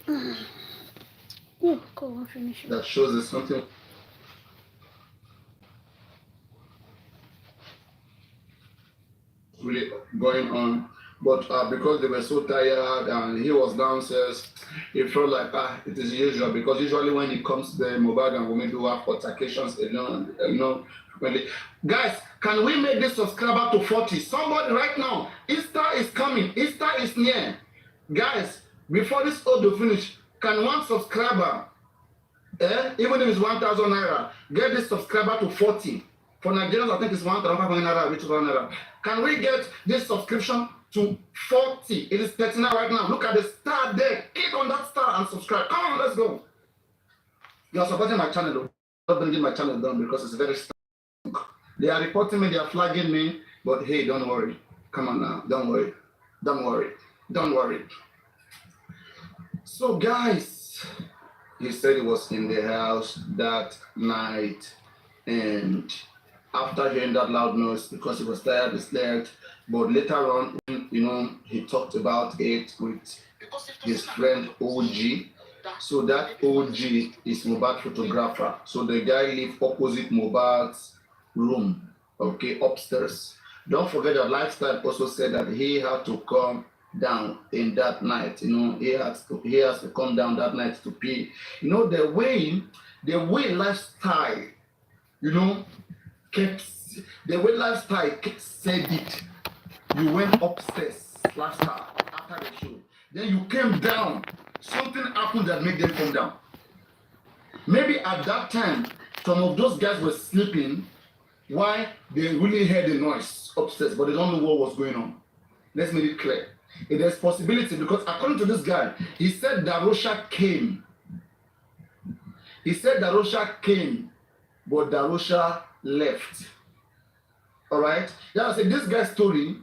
Yeah, go on, finish it. that shows there's something really going on. But because they were so tired and he was downstairs, he felt like it is usual because usually when it comes to the Mohbad and Wummi do have altercations, frequently. Guys, can we make this subscriber to 40? Somebody right now, Easter is coming, Easter is near. Guys, before this audio finish, can one subscriber, even if it's 1,000 naira, get this subscriber to 40? For Nigerians, I think it's 1,500 naira, which is 1 naira. Can we get this subscription to 40? It is 39 right now. Look at the star there. Click on that star and subscribe. Come on, let's go. You are supporting my channel, not bringing my channel down because it's very strong. They are reporting me, they are flagging me, but hey, don't worry. Come on now, don't worry. Don't worry. Don't worry. So, guys, he said he was in the house that night, and after hearing that loud noise, because he was tired, he slept. But later on, he talked about it with his friend OG. So that OG is Mohbad photographer. So the guy lived opposite Mohbad's room, okay, upstairs. Don't forget that Lifestyle also said that he had to come down in that night. He has to come down that night to pee. The way Lifestyle, kept the way Lifestyle said it. You went upstairs Lifestyle after the show. Then you came down. Something happened that made them come down. Maybe at that time, some of those guys were sleeping while they really heard the noise upstairs, but they don't know what was going on. Let's make it clear. There's possibility because according to this guy, he said Darosha came. He said Darosha came, but Darosha left. All right? Yeah, I said this guy's story,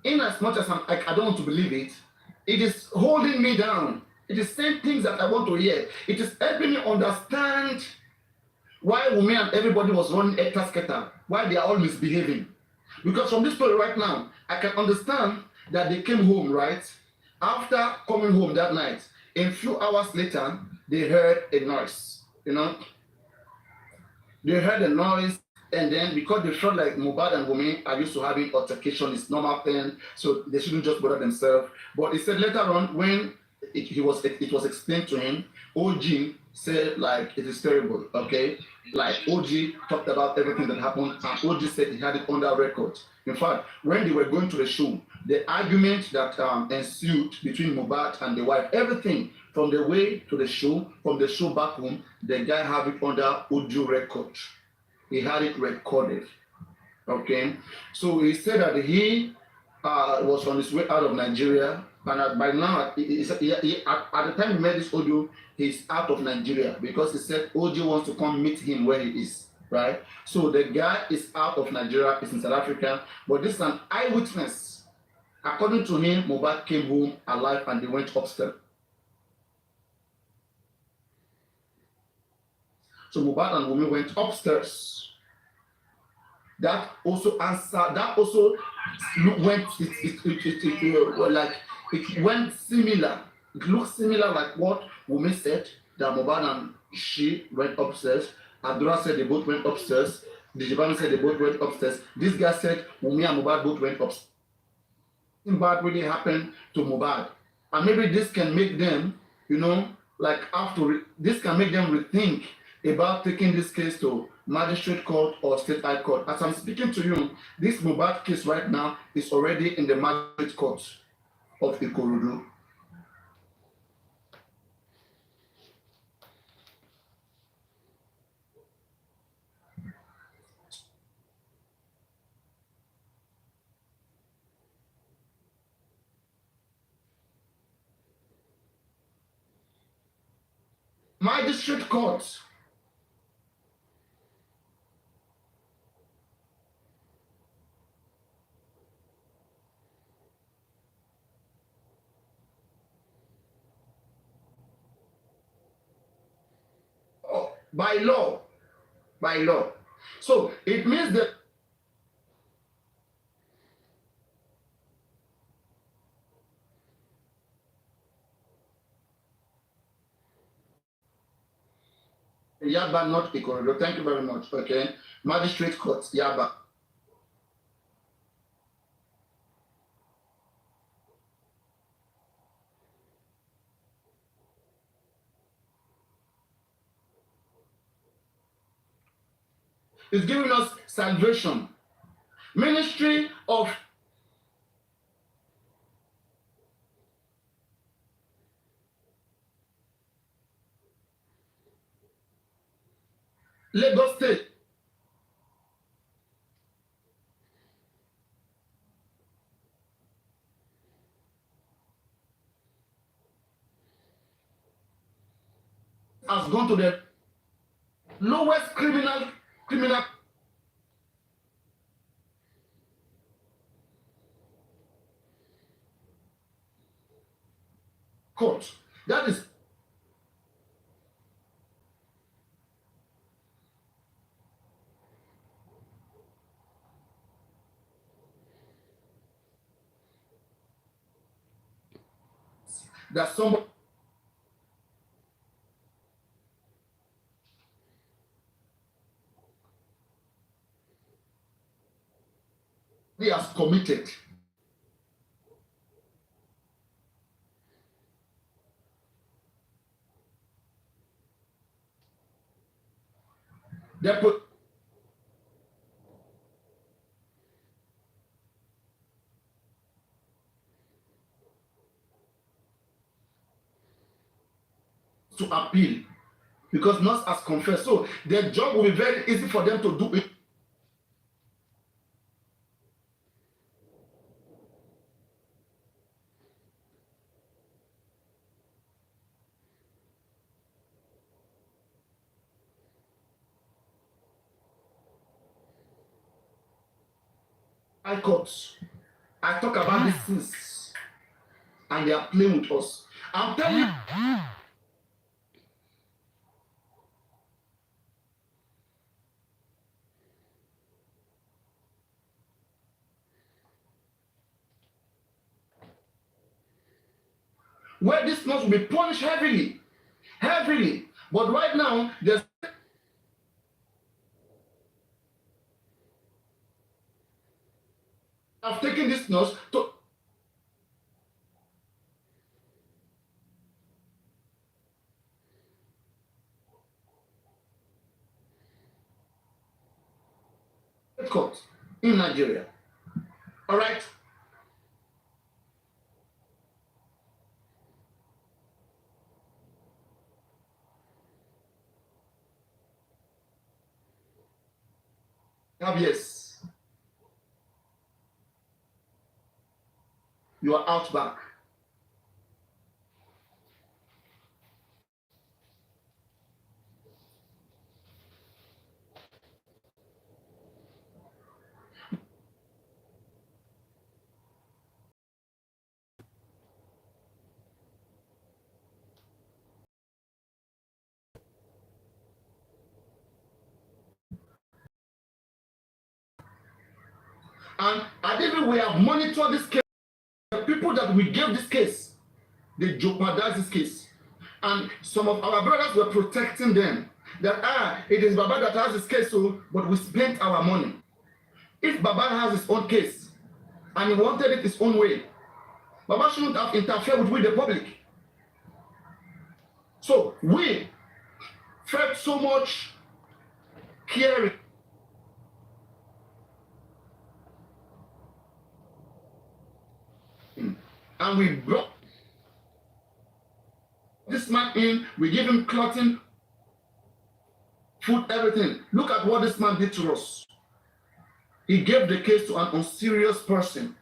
in as much as I don't want to believe it, it is holding me down. It is saying things that I want to hear. It is helping me understand why Wummi and everybody was running Etta, why they are all misbehaving. Because from this story right now, I can understand that they came home, right? After coming home that night, a few hours later, they heard a noise, They heard a noise, and then because they felt like Mohbad and Wummi are used to having altercation, it's normal thing, so they shouldn't just bother themselves. But he said later on, when it was explained to him, OG said like it is terrible, okay? Like OG talked about everything that happened, and OG said he had it on record. In fact, when they were going to the show, the argument that ensued between Mohbad and the wife, everything from the way to the show, from the show back home, the guy had it under audio record. He had it recorded. Okay, so he said that he was on his way out of Nigeria, and by now, at the time he made this audio, he's out of Nigeria because he said OG wants to come meet him where he is, right? So the guy is out of Nigeria, he's in South Africa, but this is an eyewitness. According to him, Mohbad came home alive and they went upstairs. So Mohbad and Wummi went upstairs. That also went it went similar. It looks similar like what Wummi said, that Mohbad and she went upstairs. Adura said they both went upstairs. Dijibami said they both went upstairs. This guy said Wummi and Mohbad both went upstairs. Something bad really happened to Mohbad, and maybe this can make them, this can make them rethink about taking this case to magistrate court or state high court. As I'm speaking to you, this Mohbad case right now is already in the magistrate court of Ikorodu. Magistrate court. By law. So it means that Yaba, not Ikorodo. Thank you very much. Okay. Magistrate Court, Yaba. It's giving us salvation. Ministry of Lagos State has gone to the lowest criminal court. That is that somebody has committed. They put to appeal because not as confessed. So their job will be very easy for them to do it. I courts. I talk about these things and they are playing with us. I'm telling you, where this must be punished heavily. Heavily. But right now, there's I've taken this nurse to court in Nigeria. All right. Yes. You are out back. And I think we have monitored this case. The people that we gave this case, they jeopardized this case. And some of our brothers were protecting them. That it is Baba that has this case, so but we spent our money. If Baba has his own case and he wanted it his own way, Baba shouldn't have interfered with the public. So we felt so much caring. And we brought this man in, we give him clothing, food, everything. Look at what this man did to us. He gave the case to an unserious person.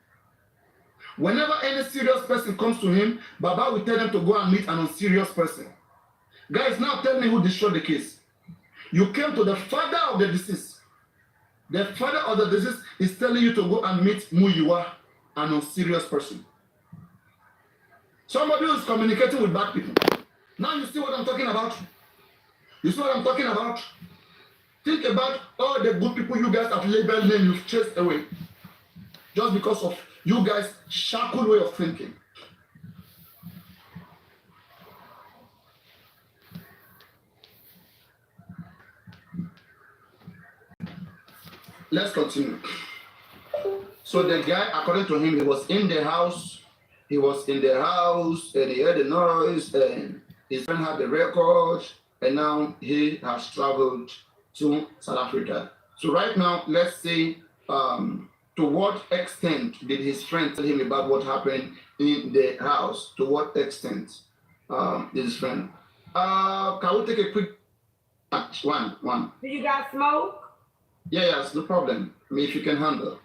Whenever any serious person comes to him, Baba will tell them to go and meet an unserious person. Guys, now tell me who destroyed the case. You came to the father of the deceased. The father of the deceased is telling you to go and meet Muyiwa, an unserious person. Somebody who is communicating with bad people. Now you see what I'm talking about? You see what I'm talking about? Think about all the good people you guys have labeled them, you've chased away. Just because of you guys' shackled way of thinking. let's continue. So the guy, according to him, he was in the house. He was in the house and he heard the noise and his friend had the record and now he has traveled to South Africa. So right now, let's see to what extent did his friend tell him about what happened in the house? To what extent did his friend? Can we take a quick match? One. Do you got smoke? Yeah, yes, no problem. I mean, if you can handle.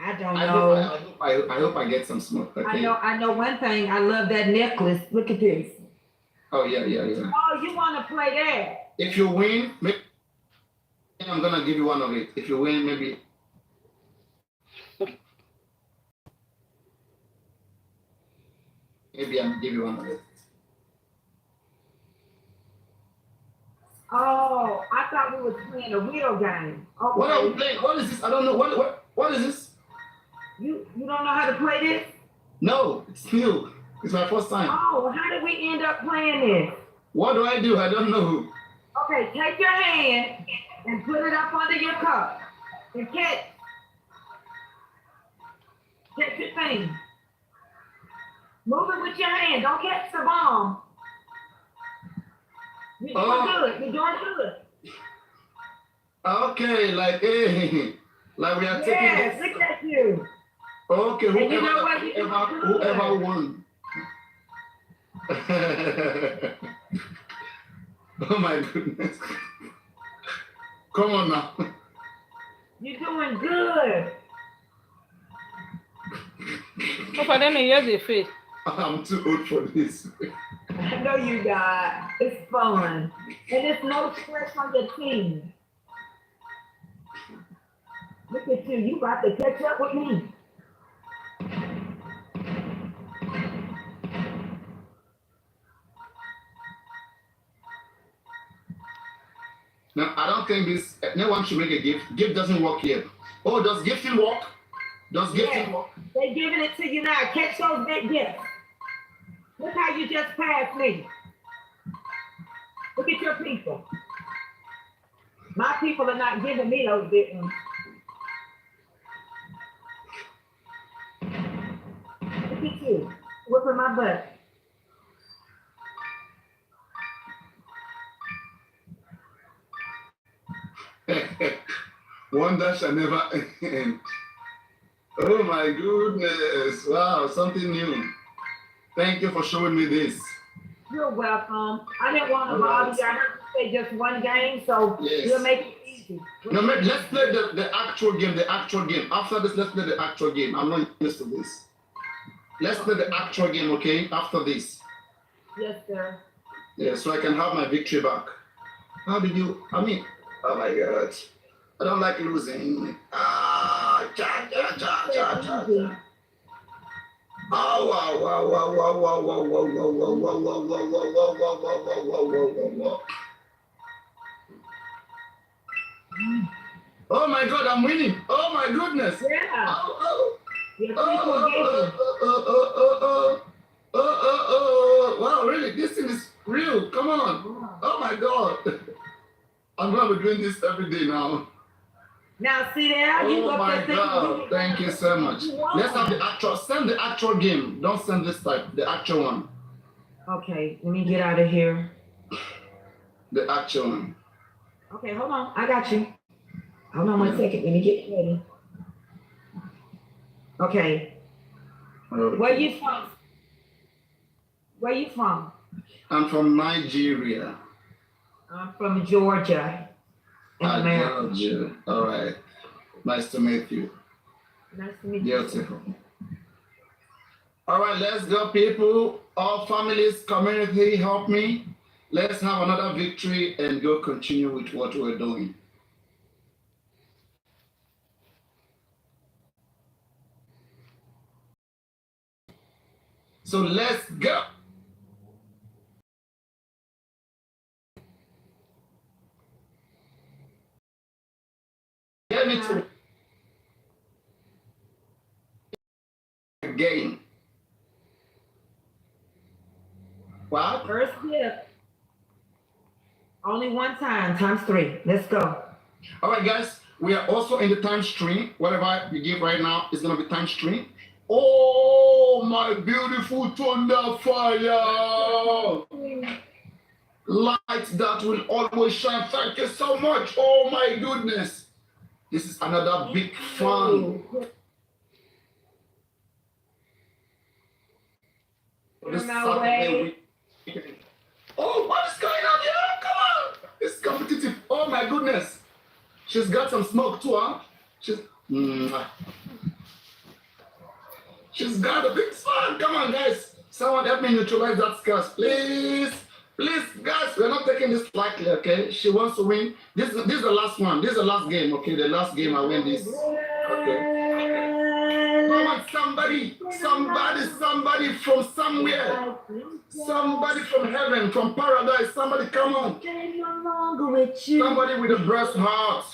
I don't know. I hope I get some smoke. Okay. I know one thing. I love that necklace. Look at this. Oh yeah. Oh, you want to play that? If you win, maybe I'm gonna give you one of it. If you win, maybe. Maybe I'll give you one of it. Oh, I thought we were playing a real game. Okay. What are we playing? What is this? I don't know. What is this? You don't know how to play this? No, it's new. It's my first time. Oh, how did we end up playing this? What do? I don't know. Okay, take your hand and put it up under your cup and catch your thing. Move it with your hand. Don't catch the bomb. You're doing good. You're doing good. Okay, like hey, like we are taking. Yes, look at you. Okay, And you know what? whoever won. Oh my goodness. Come on now. You're doing good. So for them, here's the face. I'm too old for this. I know you got. It's fun. And there's no stress on your team. Look at you. You about to catch up with me. Now, I don't think this, no one should make a gift. Gift doesn't work here. Oh, does gifting work? Does gifting work? They're giving it to you now. Catch those big gifts. Look how you just passed me. Look at your people. My people are not giving me those big ones. Look at you. Whipping my butt. Wonder shall never end. Oh my goodness. Wow, something new. Thank you for showing me this. You're welcome. I didn't want to bother you. I heard you say just one game, so we'll make it easy. No, let's play the actual game. After this, let's play the actual game. I'm not used to this. Let's play the actual game, okay? After this. Yes, sir. Yeah, so I can have my victory back. How did you? I mean, oh my God. I don't like losing. Cha. Oh, wow. Oh my God, I'm winning. Oh my goodness. Yeah. Wow, really? This thing is real. Come on. Oh my God. I'm going to be doing this every day now. Now see there? Oh my God. Thank you so much. Let's have the actual, send the actual game. Don't send this type, the actual one. Okay, let me get out of here. The actual one. Okay, hold on. I got you. Hold on 1 second. Let me get ready. Okay. Where you from? Where you from? I'm from Nigeria. I'm from Georgia. Georgia. All right. Nice to meet you. Nice to meet you. Beautiful. All right, let's go, people. All families, community, help me. Let's have another victory and go continue with what we're doing. So let's go. Get me to again. What? First gift. Only one time, times 3. Let's go. All right, guys. We are also in the time stream. Whatever you give right now is going to be time stream. Oh, my beautiful thunder fire. Light that will always shine. Thank you so much. Oh, my goodness. This is another big fun. This Saturday weekend. Oh, what is going on here? Come on. It's competitive. Oh, my goodness. She's got some smoke too, huh? She's got a big sun. Come on, guys. Someone help me neutralize that scarce, please. Please, guys, we're not taking this lightly, okay? She wants to win. This is the last one. This is the last game, okay? The last game I win this. Okay. Come on, somebody from somewhere. Somebody from heaven, from paradise. Somebody, come on. Somebody with a breast heart.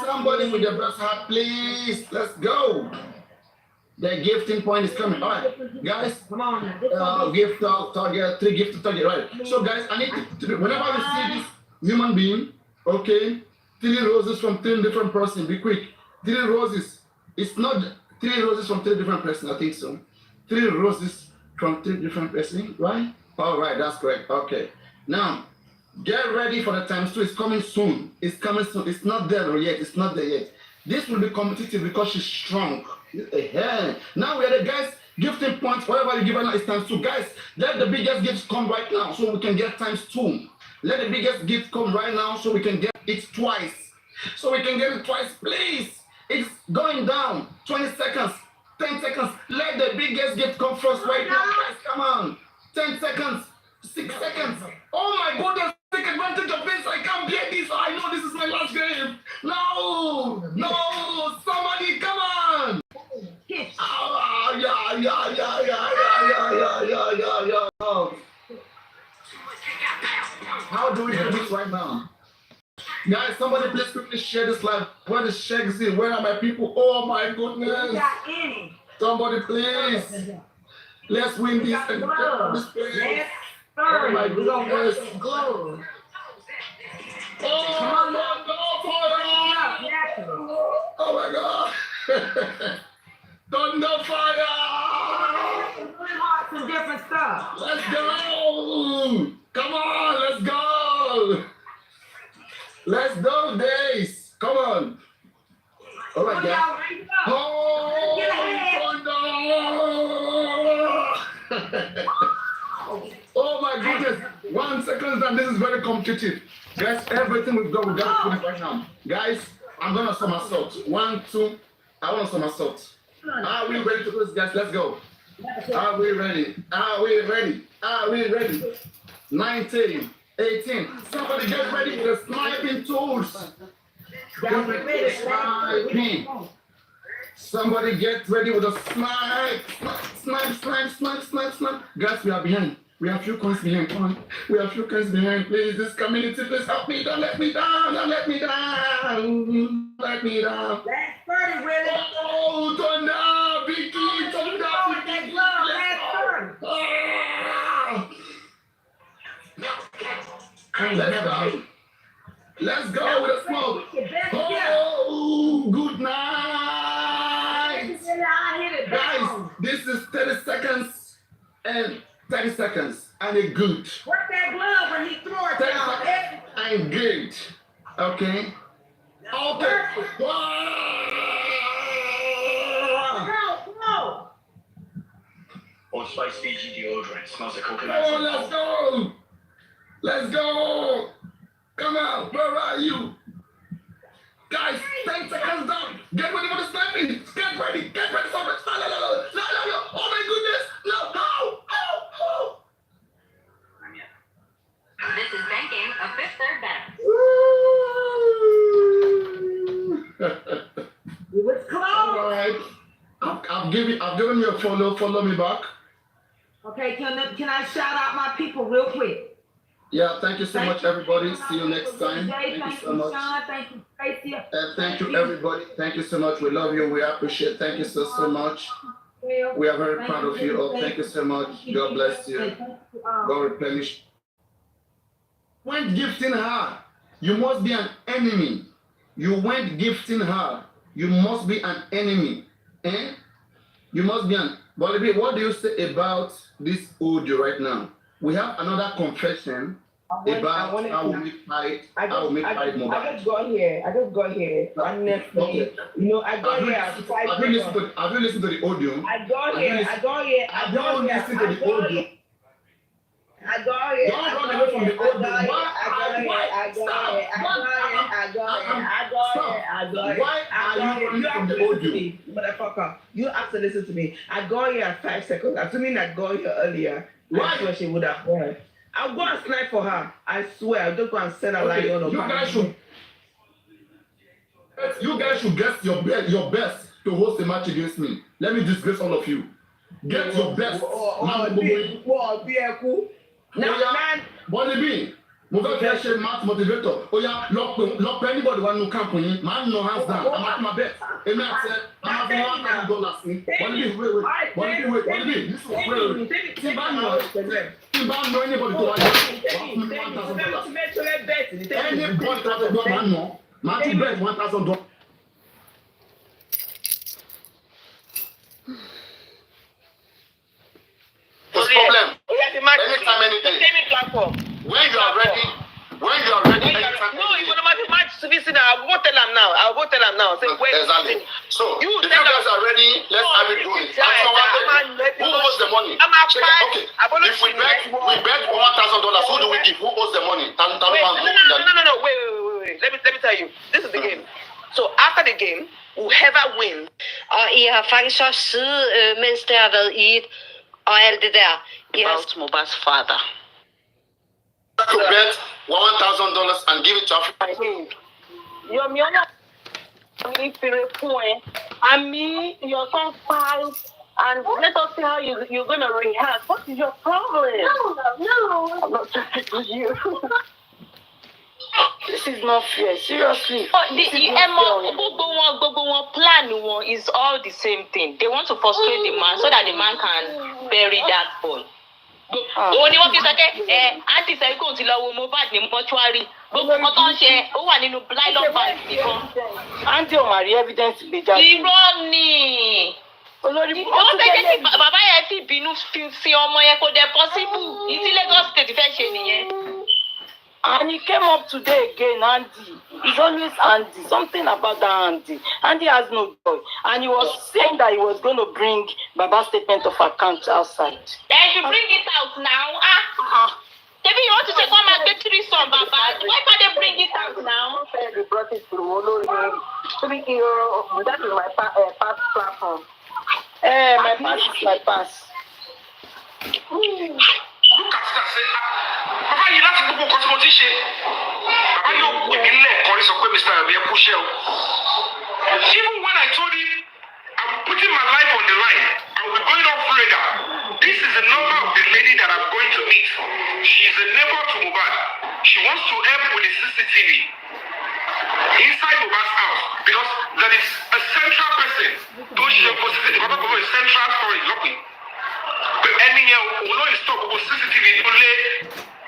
Somebody with a breast heart, please. Let's go. The gifting point is coming. All right, guys. Come on Gift target, 3 gift target. Right. So, guys, I need to whenever you see this human being, okay, 3 roses from 3 different persons. Be quick. 3 roses. It's not 3 roses from 3 different persons. I think so. 3 roses from 3 different persons, right? All right, that's correct. Okay. Now, get ready for the times 2. It's coming soon. It's coming soon. It's not there yet. It's not there yet. This will be competitive because she's strong. Now we are the guys gifting points. Whatever you give her now is times 2. Guys, let the biggest gifts come right now so we can get times 2. Let the biggest gift come right now so we can get it twice. So we can get it twice, please. It's going down. 20 seconds. 10 seconds. Let the biggest gift come first right now, guys. Come on. 10 seconds. 6 seconds. Oh my goodness. Take advantage of this. I can't bear this. I know this is my last game. No. Somebody, come on. Oh, yeah. How do we do this right now? Guys, somebody please quickly share this live. Where the shakes in? Where are my people? Oh my goodness. Somebody please. Let's win this and get this place. Oh my goodness. Oh my God. Thunder fire. Some different stuff. Let's go. Come on, let's go. Let's go, days. Come on. All right, guys. Oh my goodness. 1 second and this is very competitive. Guys, everything we've got to put it right now. Guys, I'm gonna somersault. 1, 2. I want to somersault. Are we ready to do this, guys? Let's go. Are we ready? 19, 18. Somebody get ready with the sniping tools. Somebody get ready with a snipe. Guys, we are behind. We have few coins behind. Come on. We have few coins behind. Please, this community, please help me. Don't let me down. Let me down. That's pretty, really. Oh, thunder, Vicky, thunder, Vicky. Let's go with a smoke. Oh, good night. Guys, this is 30 seconds and 30 seconds and a good. Work that glove when he threw it down. And good. Okay. Okay. Old Spice Fiji deodorant smells like coconut. Oh, let's go. Let's go. Come on. Where are you? Guys, 10 seconds down. Get ready for the sniping. Get ready for it. No. Oh my goodness. No. This is banking a Fifth Third banner. It was close. All right. I've given you a follow. Follow me back. Okay, can I shout out my people real quick? Yeah, thank you so much, everybody. See you next time. Thank you so much. Sean, thank you, Tracy. And thank you, everybody. Thank you so much. We love you. We appreciate. Thank you so much. We are very proud of you all. Thank you so much. God bless you. God replenish. When gifting her, you must be an enemy. You went gifting her. You must be an enemy. Eh? You must be an. But what do you say about this audio right now? We have another confession about how we fight. I just got here. Honestly, you know, I got here at 5 Have you listened to the audio? I got here. Don't listen to the audio. I got here. Don't run away from the audio. Why are you running from the audio? Motherfucker, you have to listen to me. I got here at 5 seconds. Assuming I got here earlier, I swear she would have heard. I'll go and snipe for her. I swear. I'll just go and send a lie on her. You guys should get your best to host a match against me. Let me disgrace all of you. Get your best. Bonnie B, motivation, match motivator. Oh yeah, lock anybody want to camp on you. Man, no hands down. I'm at my best. And I said, I'm having $1,000. Bonnie B, wait. This is wait. Timba know anybody to want $1,000. Anybody that will man no. Man to bet $1,000. Problem. Anytime, anything. When you are ready, anytime. No, you're gonna match to be seen. I'll go tell them now. Say, exactly. So, if you guys are ready, let's have it going. Who owes the money? Okay. If we bet $1,000, who do we give? Who owes the money? No. Wait. Let me tell you. This is the game. So, after the game, whoever wins. Og I har faktisk også siddet, mens det har været i et, og alt det der. About Mohbad's father. To bet $1,000 and give it to Africa. Your son fight, and let us see how you're going to react. What is your problem? No. I'm not talking to you. This is not fair, seriously. Gbogbo one plan one is all the same thing. They want to frustrate the man so that the man can bury that boy. Òun ni wọ́n fi sọ pé àǹtí sẹ́yìn kò ti lọ wo Mohbad ní mọ́túárì. Gbogbo nǹkan tó ń ṣe ó wà nínú nylon bag nìkan. Àǹtí ò máa rí evidence gbé jáde. Irọ́ ni. Olórí ó fẹ́ jẹ́ kí bàbá yẹn fi bínú fi ọmọ yẹn kó dẹ̀ possible. Ìtí Lagos State fẹ́ ṣe nìyẹn. And he came up today again, Andy. He's always Andy. Something about that Andy. Andy has no joy. And he was saying that he was going to bring Baba's statement of account outside. Then you bring it out now. Maybe you want to take one and get 3 son, Baba. Why can't they bring it out now? They brought it to Olori. That is my past platform. My past is my past. Look at that, say, Baba, you láti gbogbo nǹkan tí mo ti ṣe. Baba yóò pè mí lẹ́ẹ̀kan sọ pé Mr. Yomi ẹ kú iṣẹ́ o. Even when I told him I'm putting my life on the line, I will be going off radar. This is the number of the lady that I'm going to meet. She is a neighbor to Mohbad. She wants to help with the CCTV inside Mohbad's house because there is a central person. Those she was a central storage, lucky. But any year, we know it's talk about CCTV. Only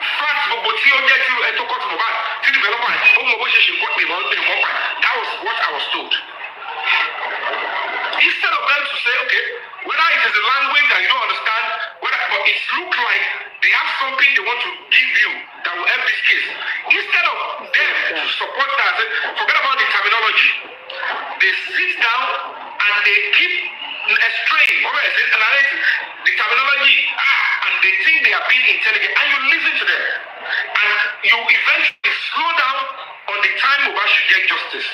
facts about tí ó jẹ́ tí ẹ tó kọ́ to Mohbad, tí developer, ó mọ bó ṣe ṣe kọ́ pé that was what I was told. Instead of them to say, okay, whether it is a language that you don't understand, but it looks like they have something they want to give you that will help this case. Instead of them to support that, forget about the terminology. They sit down and they keep straying, the terminology, and they think they are being intelligent, and you listen to them, and you eventually slow down on the time Mohbad should get justice.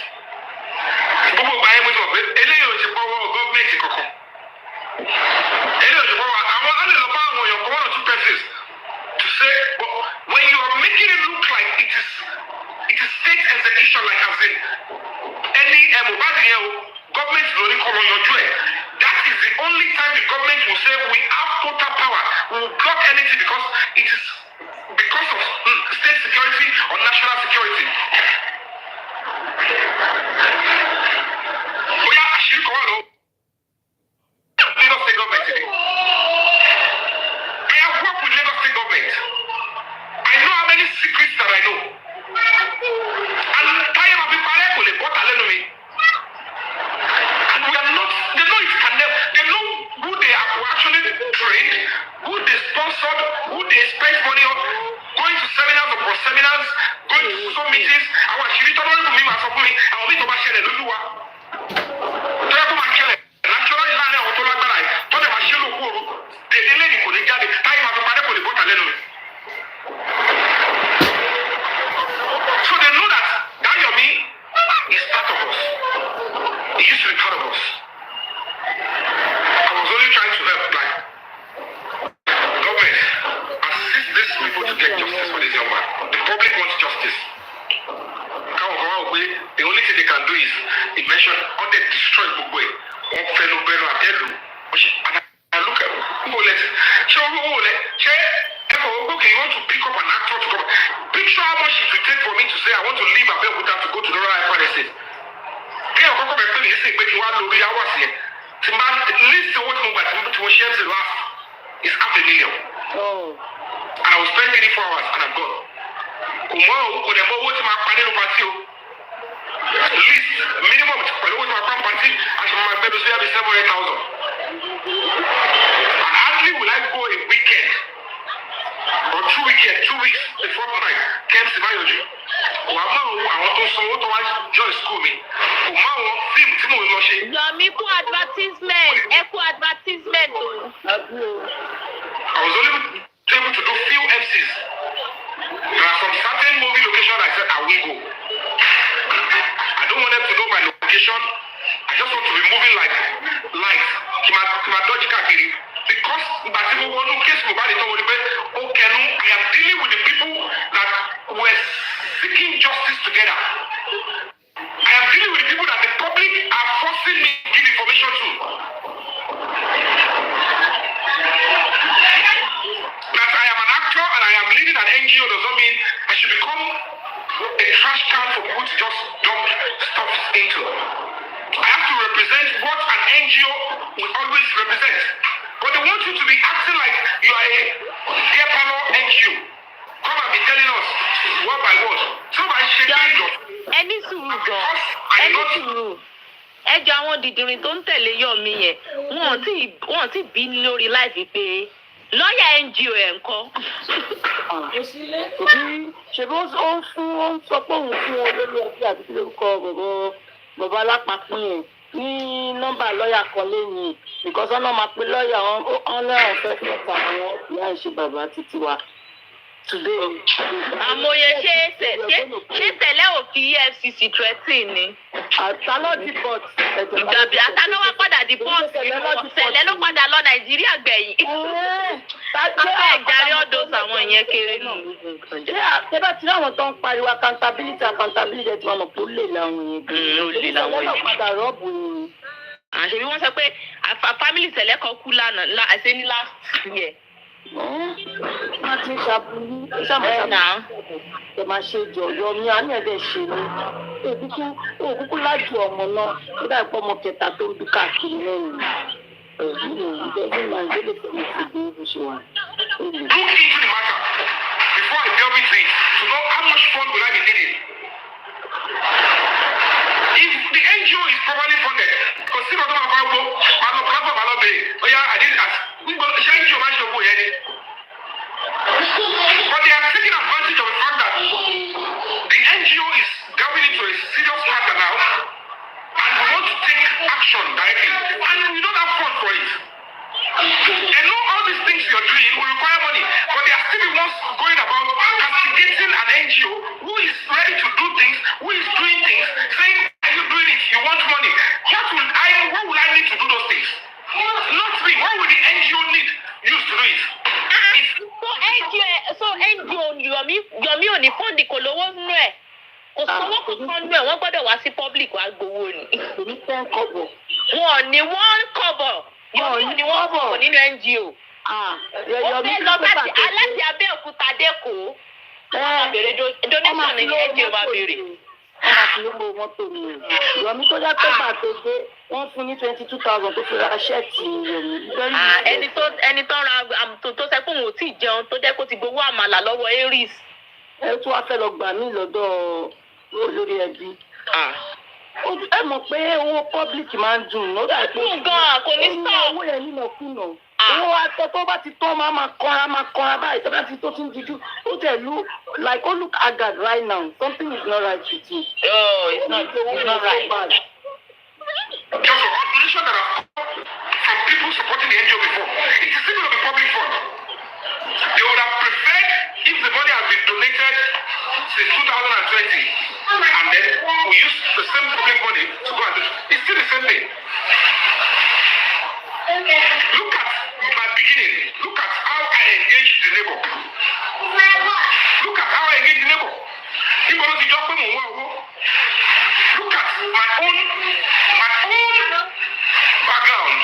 Gbogbo ìgbà yẹn mo sọ pé eléyìí ò ṣe pọ́wọ́ gọ́ọ̀mẹ̀ntì kankan. Eléyìí ò ṣe pọ́wọ́ àwọn alẹ́lọ́pàá àwọn èèyàn kan 1 or 2 persons to say, but when you are making it look like it is state execution, like as in any Mohbad yẹn o government lórí kọ́lọ́ yanjú ẹ̀. That is the only time the government will say we have total power. We will block anything because it is because of state security or national security. Bóyá àṣírí kan wà lọ. Lagos State government today. I have worked with Lagos State government. I know how many secrets that I know. And táyà máa fi parẹ́ kò lè bọ́ they spend money on going to seminars upon seminars, going to some meetings. Àwọn àṣírí tọ́lọ́ ní mi máa sọ fún mi, àwọn mi tó bá ṣẹlẹ̀ lójú wa. Tọ́lá tó máa ṣẹlẹ̀, naturally láàrin àwọn tó lágbára yìí, tọ́lá máa ṣe lóko òru, dèdè lẹ́nu kò ní jáde, táyé máa fi parẹ́ kò lè bọ́ta lẹ́nu mi. So they know that Yomi is part of us. He used to be part of us. I was only trying to help, like, government assist these people to get justice for this young man. The public wants justice. The only thing they can do is they mention how they destroy the way. And I look at who let okay, you want to pick up an actor to come. Picture how much it will take for me to say I want to leave Abeokuta to go to the Royal Palace. Kí ọkọ bẹ pé mi ṣe pé kí wá lórí hours yẹn. Tí n bá list owó tí mo gbà tí mo share the last is $500,000. And I will spend 24 hours and I'm gone. Kò dẹ̀ mọ owó tí máa pa nínú pàtí o. At least minimum pẹ̀lú owó tí máa pa nínú pàtí àti mo máa gbẹ́dọ̀ sí àbí $700,000. And hardly will I go a weekend or 2 weeks, a fortnight, Kẹ́mi Sibayoju. Wà á máa àwọn tó sanwó tó wá join school mi. Kò má wọn fíìmù tí mò ń lọ ṣe. Yomi kú advertisement, ẹ kú advertisement o. I was only able to do few MCs. There are some certain movie locations I said I will go. I don't want them to know my location. I just want to be moving like light. Kima dodge kakiri. Because Batimu wonu case Mohbad is already okay. I am dealing with the people that were seeking justice together. I am dealing with the people that the public are forcing me to give information to. That I am an actor and I am leading an NGO does not mean I should become a trash can for people to just dump stuff into. I have to represent what an NGO will always represent. But they want you to be acting like you are a dear panel NGO. Come and be telling us word by word. So I shake it. Ẹni sùúrù gan, ẹni sùúrù. Ẹjọ́ àwọn dìdìrín tó ń tẹ̀lé Yomi yẹn, wọ́n ti bí lórí láìpẹ́ pé lọ́ọ̀yà NGO ẹ̀ ń kọ́. Ṣèbí ó ń sọ pé òun fún wọn lórí ẹbí àti lórúkọ bàbá alápapín yẹn ní nọ́mbà lọ́ọ̀yà kan lẹ́yìn because ọ̀nà máa pe lọ́ọ̀yà ọ̀nà ọ̀fẹ́ fẹ́ta àwọn ìyá ìṣe bàbá títí wa. Àmọye ṣé tẹ̀lé òfin EFCC threatening ni. Àtàlọ́ di bọ́ọ̀t. Ìjàbí àtàlọ́wọ́ padà di bọ́ọ̀sì tẹ̀lé ló padà lọ Nàìjíríà gbẹ̀yìn. Afẹ́ ìdarí ọ̀dọ́ àwọn yẹn kéré nù. Ṣé bá ti rí àwọn tó ń pariwo accountability tí wọ́n mọ̀ pé ó lè láwọn yẹn gan. Ó lè láwọn yẹn. Ó padà rọ́ọ̀bù yẹn. Àṣebí wọ́n sọ pé family tẹ̀lé kan kú lánàá àṣẹ ní last year. Wọ́n ti ṣàbùrú ṣàmùṣàmù ẹ máa ṣe jọ̀yọ̀ mi àní ẹ̀dẹ̀ ṣe ni òkúkú lájú ọmọ náà ó dà pọ̀ ọmọ kẹta tó ń bí káàkiri lẹ́yìn ìjọba máa ń gbélé fún mi sí bí ó ṣe wà. Look into the matter before I delve into it to know how much fund will I be needing. If the NGO is properly funded, because see what I'm about, I did ask. NGO máa ń ṣe owó yẹn ni. But they are taking advantage of the fact that the NGO is delving into a serious matter now and we want to take action directly and we don't have funds for it. They know all these things you're doing will require money, but they are still the ones going about castigating an NGO who is ready to do things, who is doing things, saying, are you doing it? You want money. What will I need to do those things? Not me. What will the NGO need used to do it? So NGO Yomi ò ní fọ́ǹdì kò lówó nínú ẹ̀. Kò sówó kankan nínú ẹ̀, wọ́n gbọ́dọ̀ wá sí public wá gbowó ni. Èmi fẹ́ ń kọ́bọ̀. Wọ́n ní wọ́n kọ́bọ̀. Yomi ò ní wọ́n kọ́bọ̀ nínú NGO. Ó fẹ́ lọ láti Abẹ́òkúta dẹ́kọ̀ọ́. Wọ́n bèrè donation ní NGO máa bèrè. Wọ́n máa fi lówó mọ́tò mi. Yomi tó dá pé pàtó dé wọ́n fún ní 22,000 tó fi ra ṣẹ́ẹ̀tì Yomi. Ẹni tó ra tó sẹ́ pé òun ò tí ì jẹun tó jẹ́ kó ti gbowó àmàlà lọ́wọ́ Aries. Ẹ tún wá fẹ́ lọ gbà mí lọ́dọ̀ olórí ẹbí. Ẹ mọ̀ pé owó public máa ń dùn lọ́dà pé gan kò ní stop. Owó yẹn nínú kùnà. Owó àtọ́ tó bá ti tọ́ máa kọ́ra báyìí tó bá ti tó tún díjú. Ó tẹ̀ like ó look haggard right now. Something is not right with you. Oh, it's not right. Bad. Just for accusation that have come from people supporting the NGO before. It is still of the public fund. They would have preferred if the money has been donated since 2020 and then we use the same public money to go and do it. It's still the same thing. Look at my beginning. Look at how I engaged the neighbor. Look at how I engaged the neighbor. Look at my own background.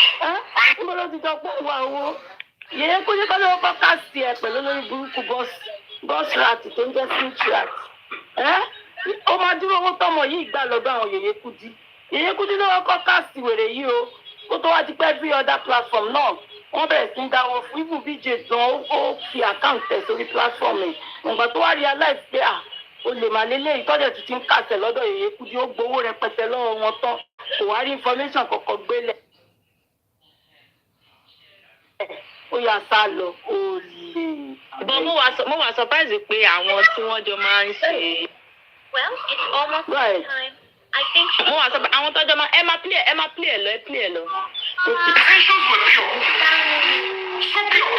Yẹ̀yẹ́ kó jẹ́ kọ́ lọ́wọ́ pọ́kásì ẹ̀ pẹ̀lú lórí burúkú bọ́ọ̀sì ràtì tó ń jẹ́ síńtì ràtì. Ó máa dúró owó tọmọ yìí gbà lọ́dọ̀ àwọn Yèyé Kúdí. Yèyé Kúdí lọ́wọ́ pọ́kásì wèrè yìí o. Kó tó wá ti pẹ́ bí other platform náà. Wọ́n bẹ̀rẹ̀ sí ń dáwọ́ fún ibù BJ gan ó fi àkáǹtì tẹ̀ sórí platform ẹ̀. Nígbà tó wá realize pé o lè máa lélẹ̀ ìtọ́jà tó ti ń kàṣẹ̀ lọ́dọ̀ Yèyé Kúdí ó gbowó rẹpẹtẹ lọ́wọ́ wọn tán. Kò wá rí information kankan gbélẹ̀. Ó yà sá lọ olè. But mo wà surprise pé àwọn tí wọ́n jọ máa ń ṣe. Well, it's almost Right. time. I think Mo wà surprise àwọn tọ́jọ́ máa ẹ máa play ẹ play ẹ lọ. The intentions were pure. So pure.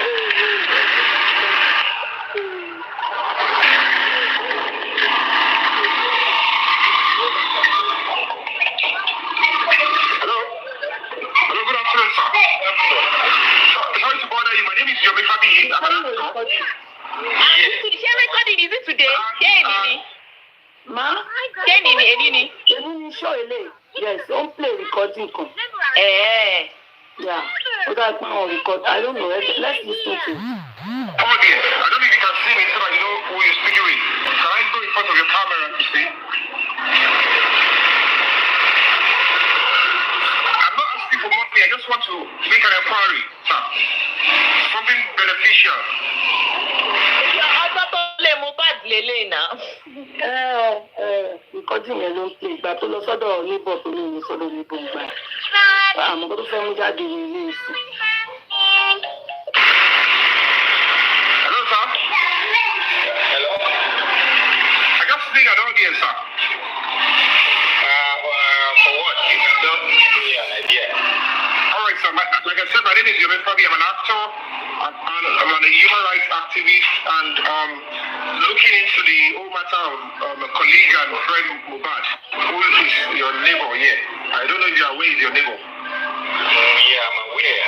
Hello? Hello, good afternoon, sir. Sorry to bother you. My name is Yomi Fabi. Ṣé recording is it today? Ṣé èmi ni? Ma? Ṣé èmi ni? Èmi ni show ilé. Yes, ó ń play recording kan. Yeah. Ó dá pé àwọn record. I don't know. Let's listen to it. Come on, dear. I don't know if you can see me so that you know who you're speaking with. Can I go in front of your camera to see? I'm not asking for money. I just want to make an inquiry, sir. Something beneficial. Ọjọ́ tó lè Mohbad lélẹ̀ náà. Recording yẹn ló ń play. Ìgbà tó lọ sọ́dọ̀ níbọ̀ tó ní ìlú sọ́dọ̀ níbọ̀ gbà. Àmọ́ kó tó fẹ́ mú jáde ní ilé ìsìn. Hello, sir. Hello. I just think I don't hear, sir. For what? You don't give me an idea. All right, sir. Like I said, my name is Yomi Fabi. I'm an actor. I'm a human rights activist and looking into the whole matter of a colleague and friend Mohbad, who is your neighbor here. I don't know if you're aware he's your neighbor. Yeah, I'm aware.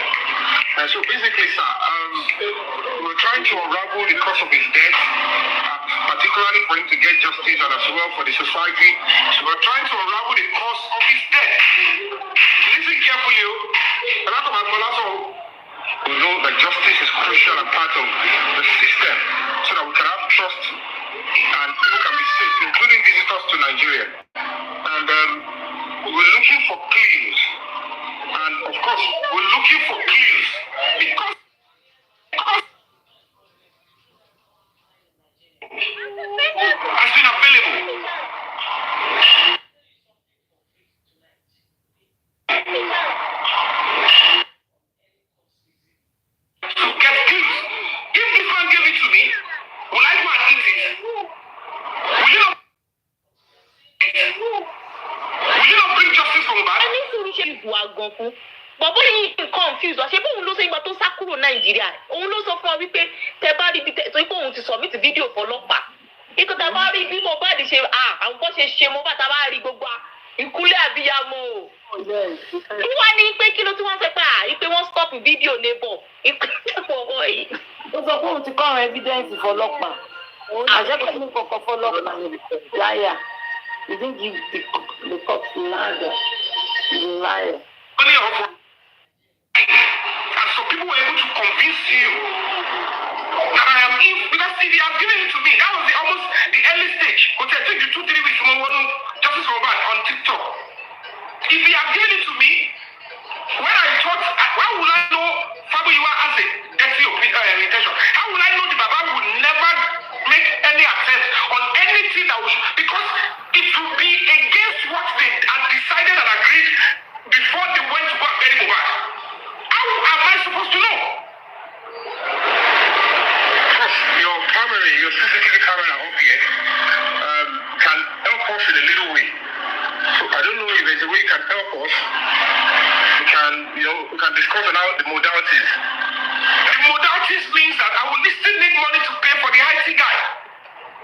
And so basically, sir, we're trying to unravel the cause of his death, particularly for him to get justice and as well for the society. So we're trying to unravel the cause of his death. Listen carefully, a lot of our we know that justice is crucial and part of the system so that we can have trust and people can be safe, including visitors to Nigeria. And we're looking for clues. And of course, we're looking for clues because has been available. Bọ̀bọ́ yìí confused ọ̀ṣẹ́ bóun ló sọ ìgbà tó sá kúrò Nàìjíríà òun ló sọ fún ọ wípé tẹ bá rí ibi tó ipò òun ti submit fídíò fọlọ́pàá ikú tẹ bá rí bí Mohbad ṣe àwọn bó ṣe ṣe Mohbad tá a bá rí gbogbo ìkúlẹ̀ àbíyamọ o. Kí wá ní pé kí ló tí wọ́n fẹ́ pé ìpè wọ́n stop fídíò neighbor ìpè bọ̀bọ̀ yìí. Ó sọ pé òun ti kọ́ àwọn evidence fọlọ́pàá. Àjẹpẹ́ ní kọ̀ọ̀kan fọlọ́pàá láyà. He didn't give the cops nada. He's a liar. And so people were able to convince you that I am in because see they have given it to me. That was almost the early stage. But I took you 2-3 weeks justice for that on TikTok. If they have given it to me, when I thought, why would I know Fabiyiwa has a dirty intention? How would I know the Baba would never make any attempt on anything that was because it would be against what they had decided and agreed before they went to go and bury Mohbad. How am I supposed to know? your CCTV camera up here can help us in a little way. So I don't know if there's a way you can help us. We can discuss about the modalities. The modalities means that I will still need money to pay for the IT guy.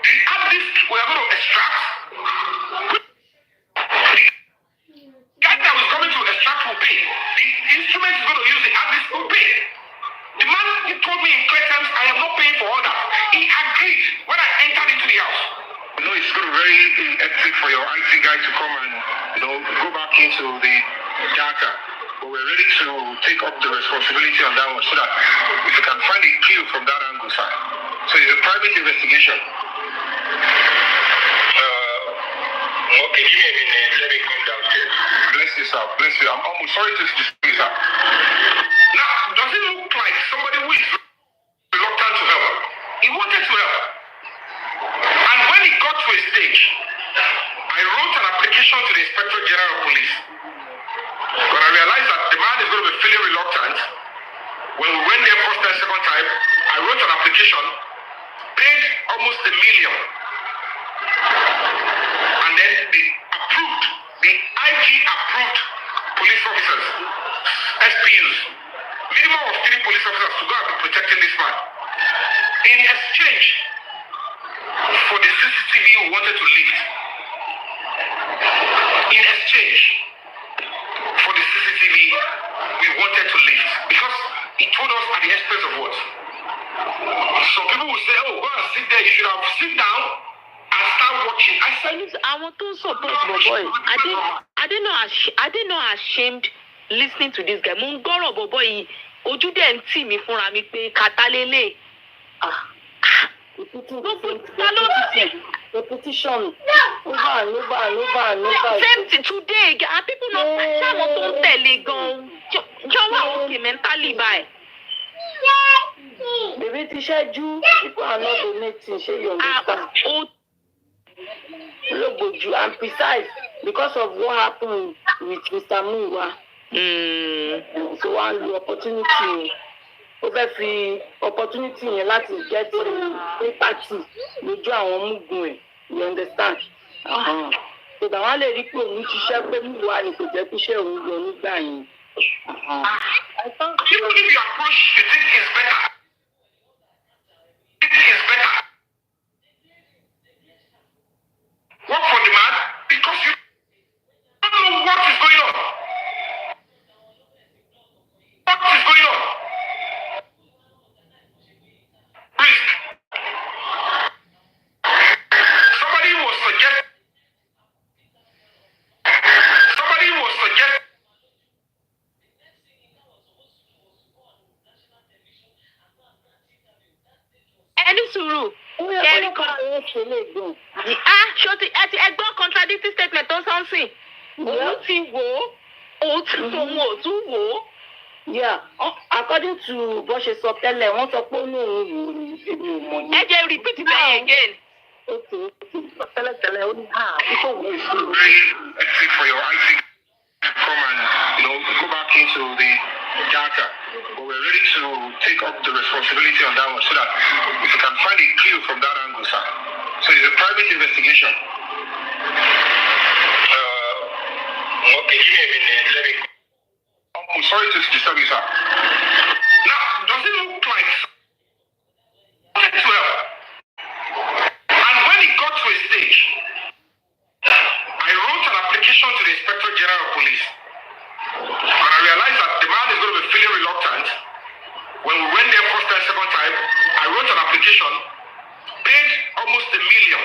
The hard disk we are going to extract. The guy that was coming to extract will pay. The instrument is going to use the hard disk will pay. The man, he told me in clear terms, I am not paying for all that. He agreed when I entered into the house. It's going to be very hectic for your IT guy to come and go back into the data. But we're ready to take up the responsibility on that one so that if you can find a clue from that angle, sir. So it's a private investigation. Okay, give me a minute. Let me come downstairs. Bless you, sir. Bless you. I'm sorry to disturb you, sir. Now, does it look like somebody who is reluctant to help? He wanted to help. And when he got to a stage, I wrote an application to the Inspector General of Police. But I realized that the man is going to be feeling reluctant. When we went there first and second time, I wrote an application, paid almost $1 million. And then they approved, the IG approved police officers, SPUs, minimum of 3 police officers to go and be protecting this man. In exchange for the CCTV we wanted to lift. In exchange for the CCTV we wanted to lift. Because he told us at the expense of what? Some people will say, oh, go and sit there, you should have sit down and start watching. I said, I want to support my boy. I didn't know ashamed listening to this guy. Mo ń gbọ́rọ̀ bọ̀bọ̀ yìí, ojú dẹ̀ ń tì mí fúnra mi pé kàtà lélẹ̀. Repetition. Over. Same thing today. Are people not ṣáwọn tó ń tẹ̀lé gan-an? Jọ́wọ́ okay mentally báyìí. Baby, Tisha, people are not donating. Shey you understand? Look, and precise because of what happened with Mr. Muwa. So one opportunity. Over the opportunity in láti get party lójú àwọn mugun ẹ̀, you understand? So that one lè rí pé òun ṣiṣẹ́ pé Muwa ni kò jẹ́ kí iṣẹ́ òun yọ nígbà yẹn. Even if your approach you think is better, work for the man because you don't know what is going on. What is going on? Risk. Somebody was suggest. Ẹni sùúrù. Kẹ́rin kan. Ṣé ẹ gbọ́ contradicting statement tó sọ́nsìn? Òun ti wò ó. Òun ò tún wò ó. Yeah, according to bó ṣe sọ tẹ́lẹ̀, wọ́n sọ pé ó ní òun wò ní èmi ò mọ̀ ní. Ẹ jẹ́ repeat bẹ́ẹ̀ again. Okay. Tẹ́lẹ̀ ó ní ipò wò ó sí. Very hectic for your IT to come and go back into the data. But we're ready to take up the responsibility on that one so that if you can find a clue from that angle, sir. So it's a private investigation. Okay, give me a minute. Let me. I'm sorry to disturb you, sir. Now, does it look like and when it got to a stage, I wrote an application to the Inspector General of Police. And I realized that the man is going to be feeling reluctant. When we went there first and second time, I wrote an application, paid almost $1 million.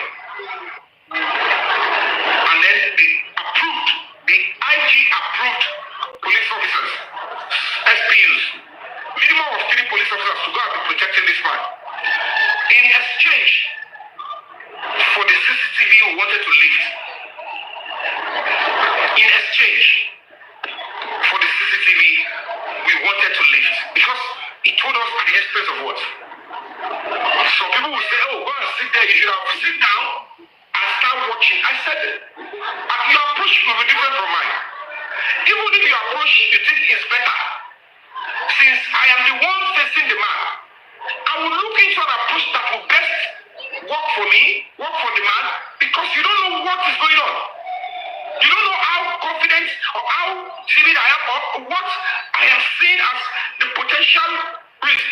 And then they approved, the IG approved police officers, SPUs, minimum of 3 police officers to go and be protecting this man. In exchange for the CCTV we wanted to lift. In exchange for the CCTV we wanted to lift. Because he told us at the expense of what? Some people will say, oh, go and sit there, you should have sit down and start watching. I said, your approach will be different from mine. Even if your approach you think is better, since I am the one facing the man, I will look into an approach that will best for me, work for the man, because you don't know what is going on. You don't know how confident or how timid I am or what I am seeing as the potential risk.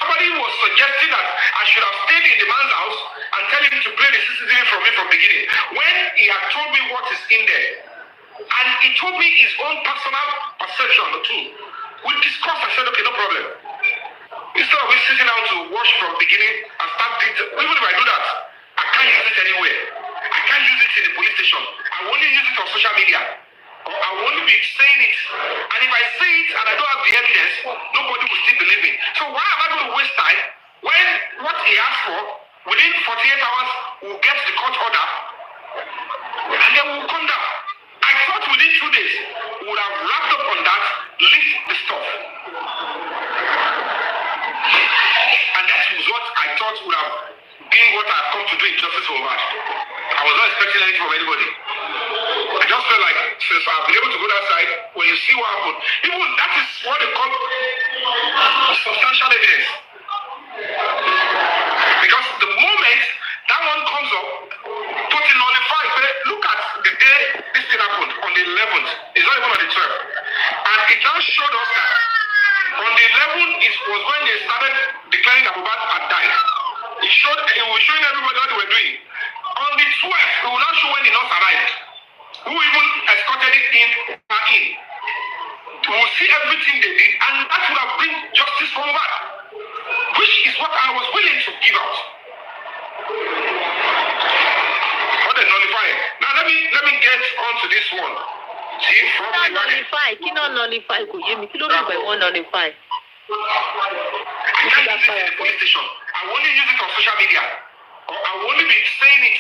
Somebody was suggesting that I should have stayed in the man's house and tell him to play the CCTV from me from the beginning, when he had told me what is in there. And he told me his own personal perception too. We discussed, I said, okay, no problem. Instead of me sitting down to watch from the beginning and start detail, even if I do that, I can't use it anywhere. I can't use it in the police station. I will only use it on social media. Or I will only be saying it. And if I say it and I don't have the evidence, nobody will still believe me. So why am I going to waste time when what he asked for, within 48 hours, we'll get the court order, and then we'll come down. I thought within 2 days, we would have wrapped up on that, lift the stuff. And that was what I thought would have been what I have come to do in justice for Mohbad. I was not expecting anything from anybody. I just felt like, since I've been able to go that side, when you see what happened, even that is what they call substantial evidence. Because the moment that one comes up, put it nullified, look at the day this thing happened, on the 11th. It's not even on the 12th. And it now showed us that on the 11th was when they started declaring that Mohbad had died. It was showing everybody what they were doing. On the 12th, we will not show when the nurse arrived, who even escorted it in. We will see everything they did, and that would have bring justice for Mohbad, which is what I was willing to give out. What they nullify. Now let me get on to this one. See, from the nullify. Cannot nullify. Could you make it by one nullify? I can't use it in the police station. I will only use it on social media. Or I will only be saying it.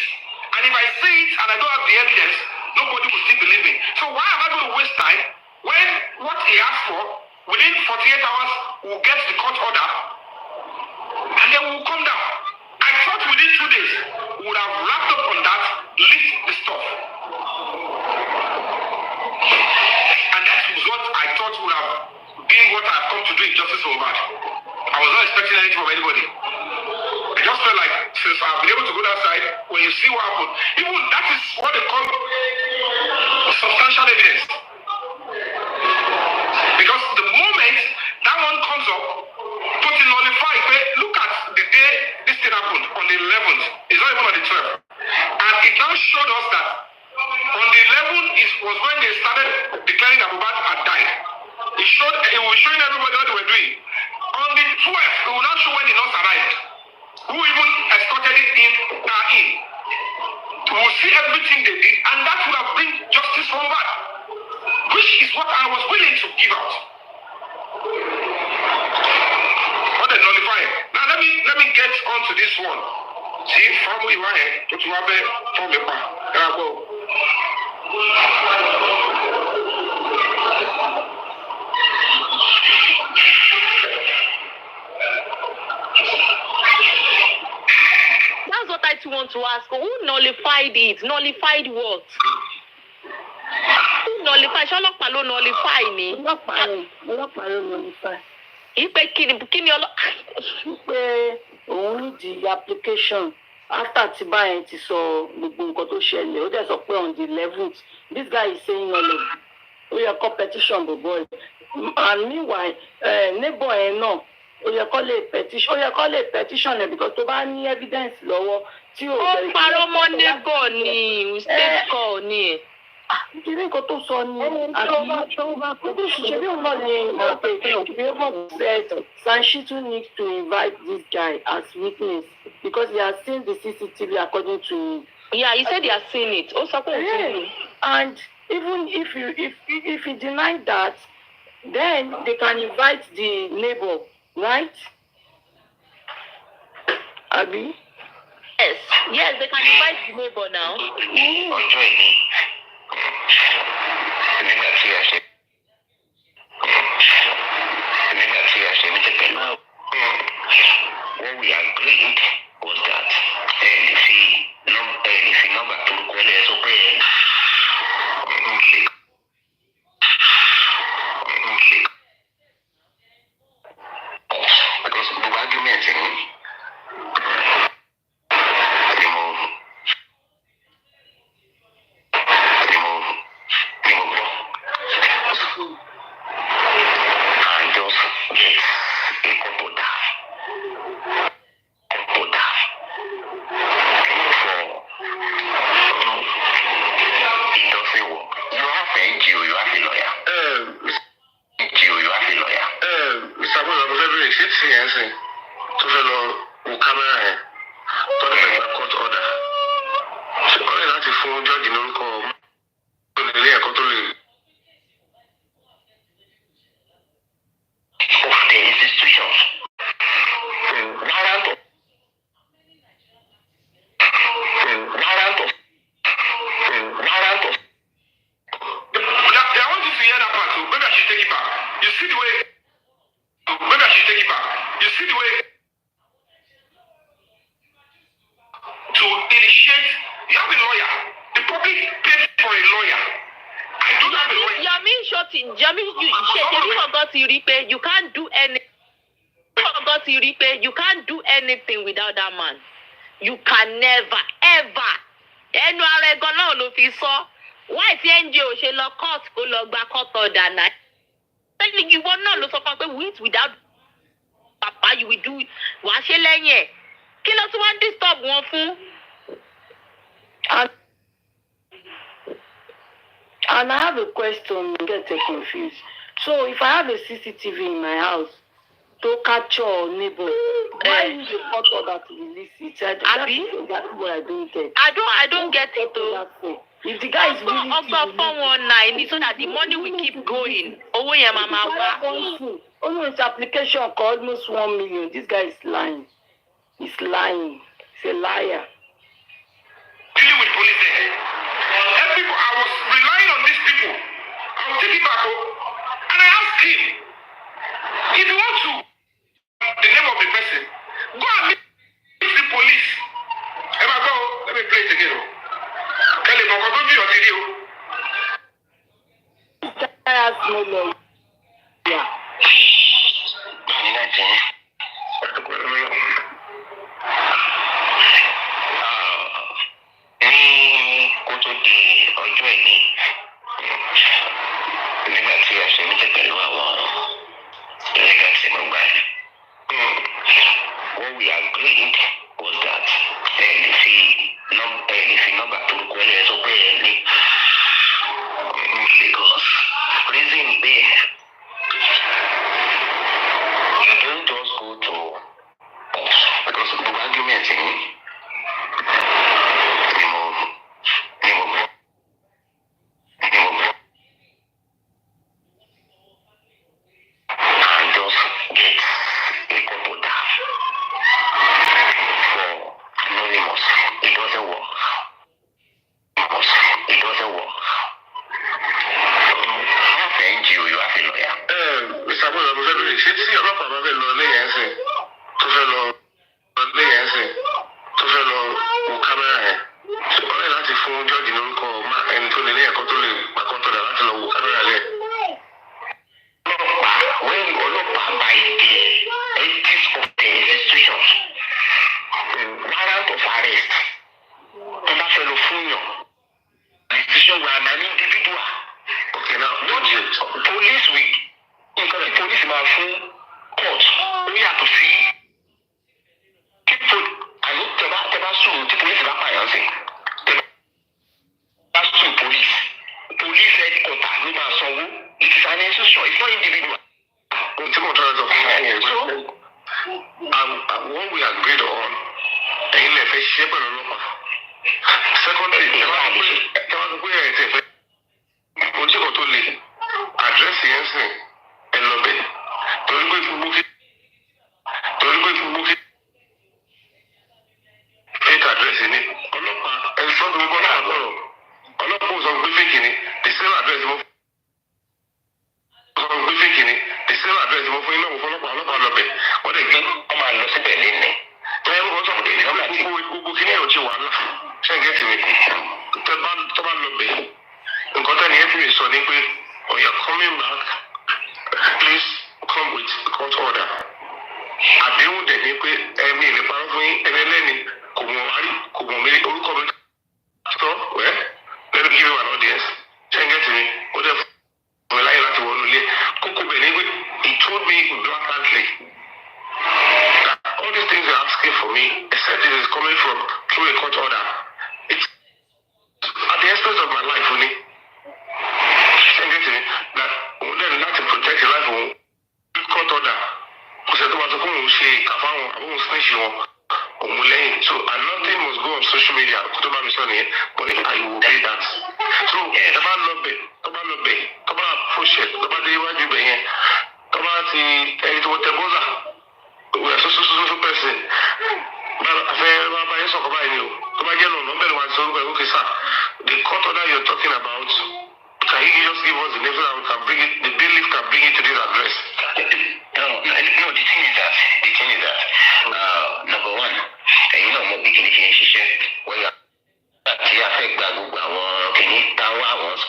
And if I say it and I don't have the evidence, nobody will still believe me. So why am I going to waste time when what he asked for, within 48 hours, we'll get the court order, and then we'll come down. I thought within 2 days, we would have wrapped up on that, lift the stuff. And that was what I thought would have been what I have come to do in justice for Mohbad. I was not expecting anything from anybody. I just felt like, since I've been able to go that side, when you see what happened, even that is what they call substantial evidence. Because the moment that one comes up, put it nullified, look at the day this thing happened, on the 11th. It's not even on the 12th. And it now showed us that on the 11th was when they started declaring that Mohbad had died. It was showing everybody what they were doing. On the 12th, it will not show when the nurse arrived, who even escorted it in. We will see everything they did, and that would have bring justice for Mohbad, which is what I was willing to give out. What they nullify. Now let me get on to this one. See, family right, what you have there from the back. There I go. That's what I too want to ask. Who nullified it? Nullified what? Who nullified? Ṣọlọ́pàá ló nullify ni. Ọlọ́pàá ló nullify. Ìpè kíni Pé òun di application after tí báyẹn ti sọ gbogbo nǹkan tó ṣẹlẹ̀, ó dẹ̀ sọ pé on the 11th, this guy is saying all of ó yẹ kó petition boy. And meanwhile, neighbor ẹ̀ náà, ó yẹ kó lè petition ẹ̀ because tó bá ní evidence lọ́wọ́ tí ò ó parọ́ mọ́ neighbor ni state call ni. Nítorí nǹkan tó sọ ni àbí ṣe bí òun náà ni ìgbéyàwó said Sanshitu needs to invite this guy as witness because he has seen the CCTV according to him. Yeah, he said he has seen it. Ó sọ pé òun ti rí. And even if he denied that, then they can invite the neighbor, right? Abi? Yes, they can invite the neighbor now. What we agreed was that if he number to because the argument you can't do anything. You can't do anything without that man. You can never, ever. Ẹnu ara ẹ̀ gan náà ló fi sọ. Why tí NGO ṣe lọ court kó lọ gba court order náà? Ìwọ náà ló sọ fún pé without papa you will do wàá ṣe lẹ́yìn ẹ̀. Kí ló tún wá ń disturb wọn fún? And I have a question, get confused. So if I have a CCTV in my house to capture neighbor, why use the court order to release it? That's exactly what I don't get. I don't get it though. If the guy is willing to 419 so that the money will keep going. Owó yẹn máa máa wá. His application cost almost 1 million. This guy is lying. He's lying. He's a liar. Dealing with police there. People, I was relying on these people. I'll take it back home. And I asked him, if you want to, the name of the person, go and meet the police. Emma, go, let me play it again. Tell him, I'm going to be your video. Has no love. Yeah. What we agreed was that if he number to because reason being you don't just go to because the argument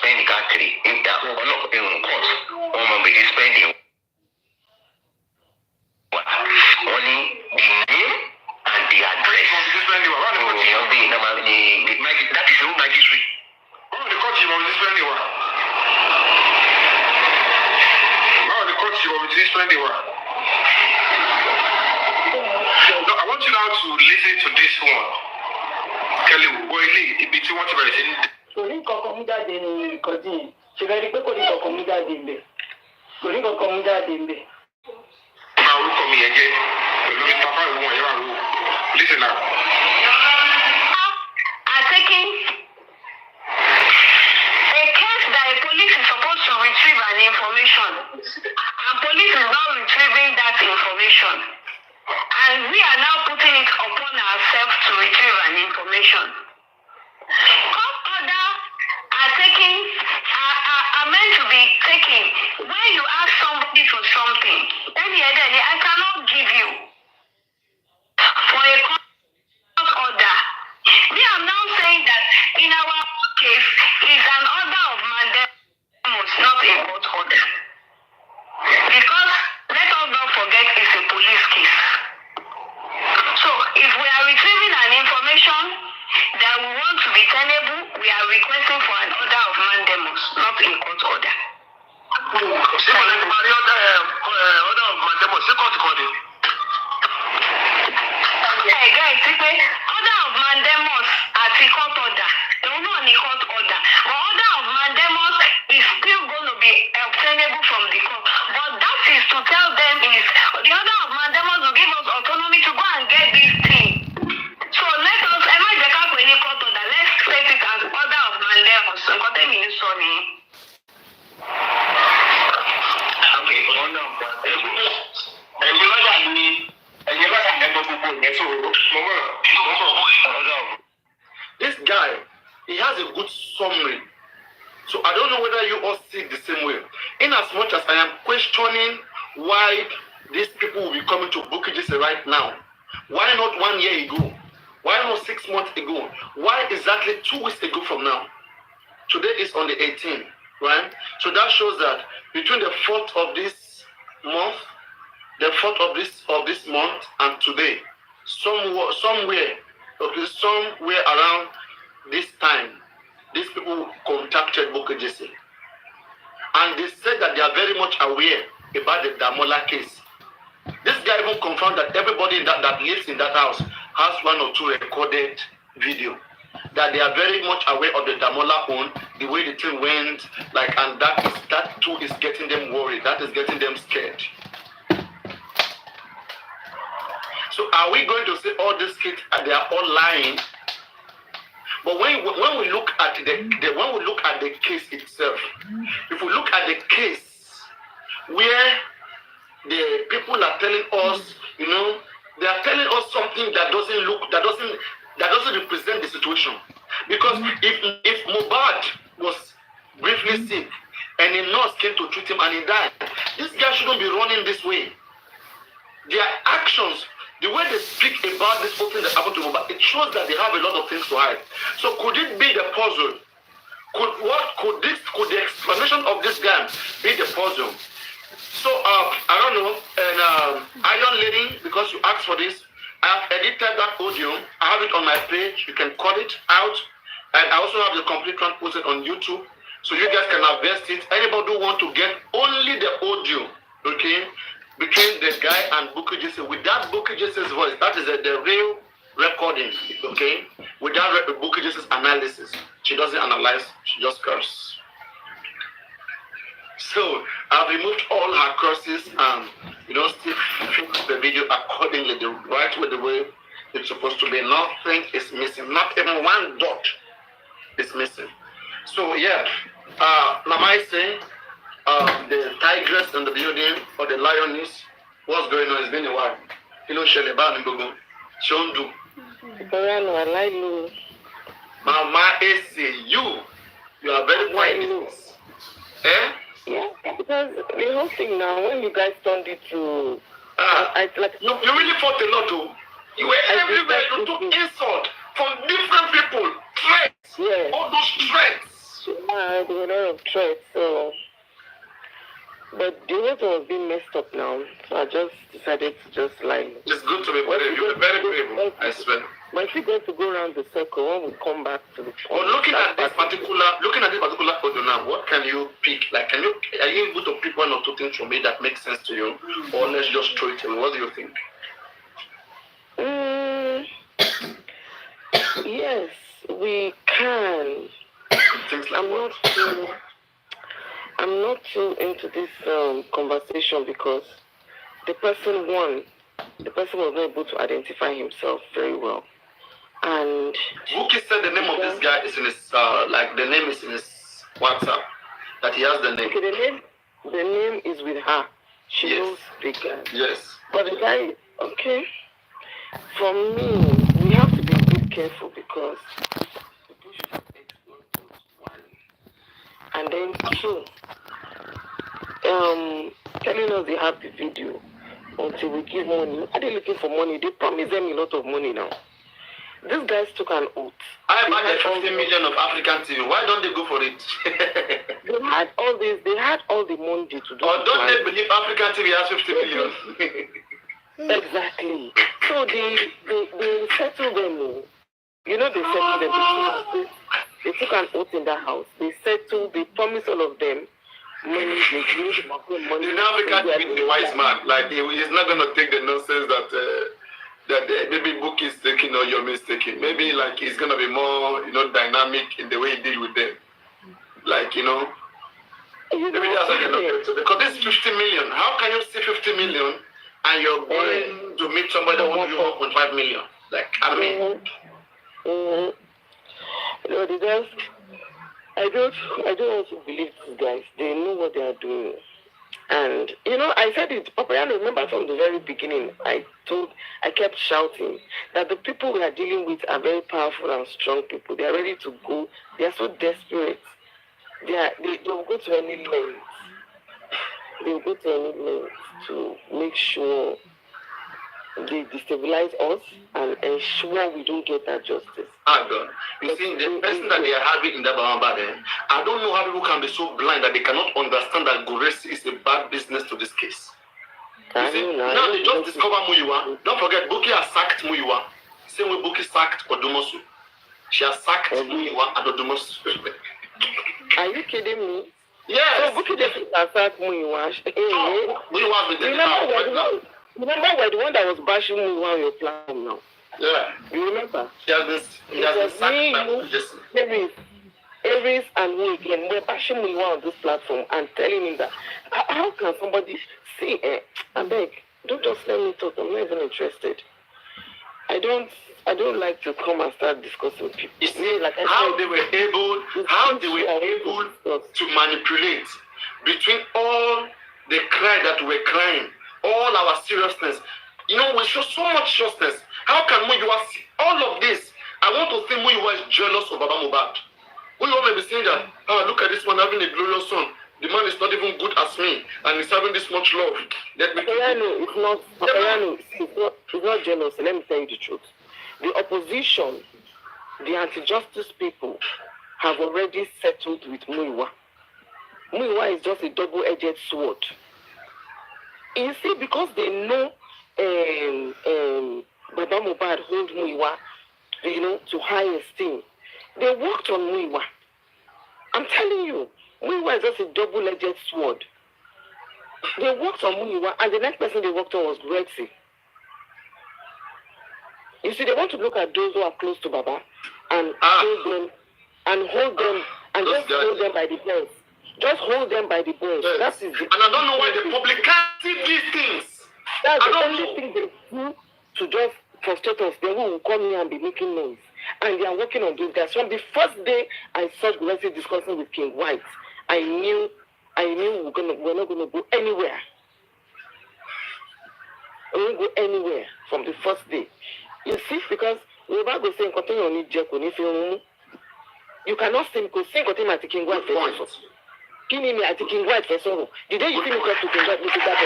spend káàkiri níta ọlọ́pàá court is spending. Only the name and the address. That is the magistrate. Oh, the court of this spending. Oh, the court of this spending. No, I want you now to listen to this one. Kelly, boy, if you want to very thing. Kò ní kankan mú jáde ní ìkọ́jú yẹn. Ṣé fẹ́ rí pé kò ní kankan mú jáde ń bẹ̀? Kò ní kankan mú jáde ń bẹ̀. Máa orúkọ mi yẹn jẹ́ pẹ̀lú Mr. Fáwọn ìwọ̀n yẹn wà lówó. Listen now. Are taking a case that a police is supposed to retrieve an information, and police is not retrieving that information. And we are now putting it upon ourselves to retrieve an information. Court order are meant to be taken when you ask somebody for something. Then I cannot give you for a court order. We are now saying that in our case is an order of mandamus, not a court order. Because let us not forget it's a police case. So if we are retrieving an information that we want to be tenable, we are requesting for an order of mandamus, not a court order. Order of mandamus, Hey guys, order of mandamus at the court order. They will not the court order. But order of mandamus is still going to be obtainable from the court. But that is to tell them is the order of mandamus will give us autonomy to go and get this thing. So let us, am I the court order? Let's take it as order of mandamus. So what I mean, sorry. Okay, order of mandamus. This guy, he has a good summary. So I don't know whether you all see it the same way. In as much as I am questioning why these people will be coming to Bukijese right now. Why not 1 year ago? Why not 6 months ago? Why exactly 2 weeks ago from now? Today is on the 18th, right? So that shows that between the 4th of this month, and today, somewhere around this time, these people contacted Bukijese. And they said that they are very much aware about the Damola case. This guy even confirmed that everybody in that lives in that house has 1 or 2 recorded video. That they are very much aware of the Damola own, the way the thing went, and that too is getting them worried. That is getting them scared. So are we going to say all these kids they are all lying? But when we look at the case itself, if we look at the case where the people are telling us, they are telling us something that doesn't represent the situation. Because if Mohbad was briefly sick and a nurse came to treat him and he died, this guy shouldn't be running this way. Their actions, the way they speak about this whole thing that happened to Mohbad, it shows that they have a lot of things to hide. So could it be the puzzle? Could the explanation of this guy be the puzzle? So I don't know. And Iron Lady, because you asked for this, I have edited that audio. I have it on my page. You can cut it out, and I also have the complete transposed on YouTube, so you guys can harvest it. Anybody who want to get only the audio, okay, between the guy and Bukijese, with that Bukijese's voice, that is the real recording, okay, without Bukijese's analysis. She doesn't analyze, she just curses. So I've removed all her curses and still fix the video accordingly, the right way, the way it's supposed to be. Nothing is missing, not even 1 dot is missing. So yeah, Mama is saying the tigress in the building or the lioness, what's going on? It's been a while. Sheleba Nimbogo, Shondu. Mama is saying you are very quiet. Eh? Yeah, because the whole thing now, when you guys turned it to... you really fought a lot, too. You were everywhere. You took insult from different people. Threats. Yeah. All those threats. Yeah, there were a lot of threats, so... But but the whole thing was being messed up now, so I just decided to just lie. It's good to be brave. You're very brave, I swear. But if you're going to go around the circle, when we come back to the point. But looking at this particular audio now, what can you pick? Like, are you able to pick one or two things from it that makes sense to you, or let's just throw it in? What do you think? Yes, we can. Things like I'm not too into this conversation because the person was not able to identify himself very well. And Wookie said the name of this guy is in his the name is in his WhatsApp. That he has the name. Okay, the name is with her. She knows the guy. Yes. But the guy, okay. For me, we have to be a bit careful because people should have explored those one. And then two, telling us they have the video until we give money. Are they looking for money? They promise them a lot of money now. These guys took an oath. I had 50 million of African TV. Why don't they go for it? They had all this. They had all the money to do. Or don't they believe African TV has 50 million? Exactly. So they settled them. You know, they settled them. They took an oath in that house. They settled. They promised all of them money. They gave them money. The African TV is the wise man. Like he's not gonna take the nonsense that maybe Book is taking or you're mistaken. Maybe like he's gonna be more, dynamic in the way he deal with them. Like, maybe that's like because this 50 million. How can you see 50 million and you're going to meet somebody that wants you 1.5 million? Like, I mean. The guys, I don't also believe these guys. They know what they are doing. And, I said it, Papa, I remember from the very beginning, I kept shouting that the people we are dealing with are very powerful and strong people. They are ready to go. They are so desperate. They will go to any length. They will go to any length to make sure they destabilize us and ensure we don't get that justice. God. You see, the person that they are having in that Mohbad, I don't know how people can be so blind that they cannot understand that Goresi is a bad business to this case. You see, now they just discover Muyiwa. Don't forget, Buki has sacked Muyiwa. Same way Buki sacked Odumosu. She has sacked Muyiwa and Odumosu. Are you kidding me? Yes. So Buki just sacked Muyiwa. Muyiwa has been there. Remember we're the one that was bashing Muyiwa on your platform now? Yeah. You remember? He has been sacked. Aries and me again, we're bashing Muyiwa on this platform and telling him that how can somebody see I beg, don't just let me talk, I'm not even interested. I don't like to come and start discussing with people. You see, like how they were able to manipulate between all the cry that we're crying, all our seriousness. We show so much seriousness. How can Muyiwa see all of this? I want to think Muyiwa is jealous of Baba Mohbad. Muyiwa may be saying that, look at this one having a glorious son. The man is not even good as me, and he's having this much love. It's not jealous. Let me tell you the truth. The opposition, the anti-justice people, have already settled with Muyiwa. Muyiwa is just a double-edged sword. You see, because they know Baba Mohbad hold Muyiwa, to high esteem, they worked on Muyiwa. I'm telling you, Muyiwa is just a double-edged sword. They worked on Muyiwa, and the next person they worked on was Grexy. You see, they want to look at those who are close to Baba and hold them, and just hold them by the balls. Just hold them by the balls. Yes. And I don't know why the public can't see these things. That's the only thing they do to just frustrate us. They will come here and be making noise. And they are working on those guys. From the first day I saw Grexy discussing with King White, I knew we're not going to go anywhere. We won't go anywhere from the first day. You see, because we're about to say, continue on it, you cannot say, because say, continue at King White first. Give me at King White first. The day you see me talk to King White, you see that.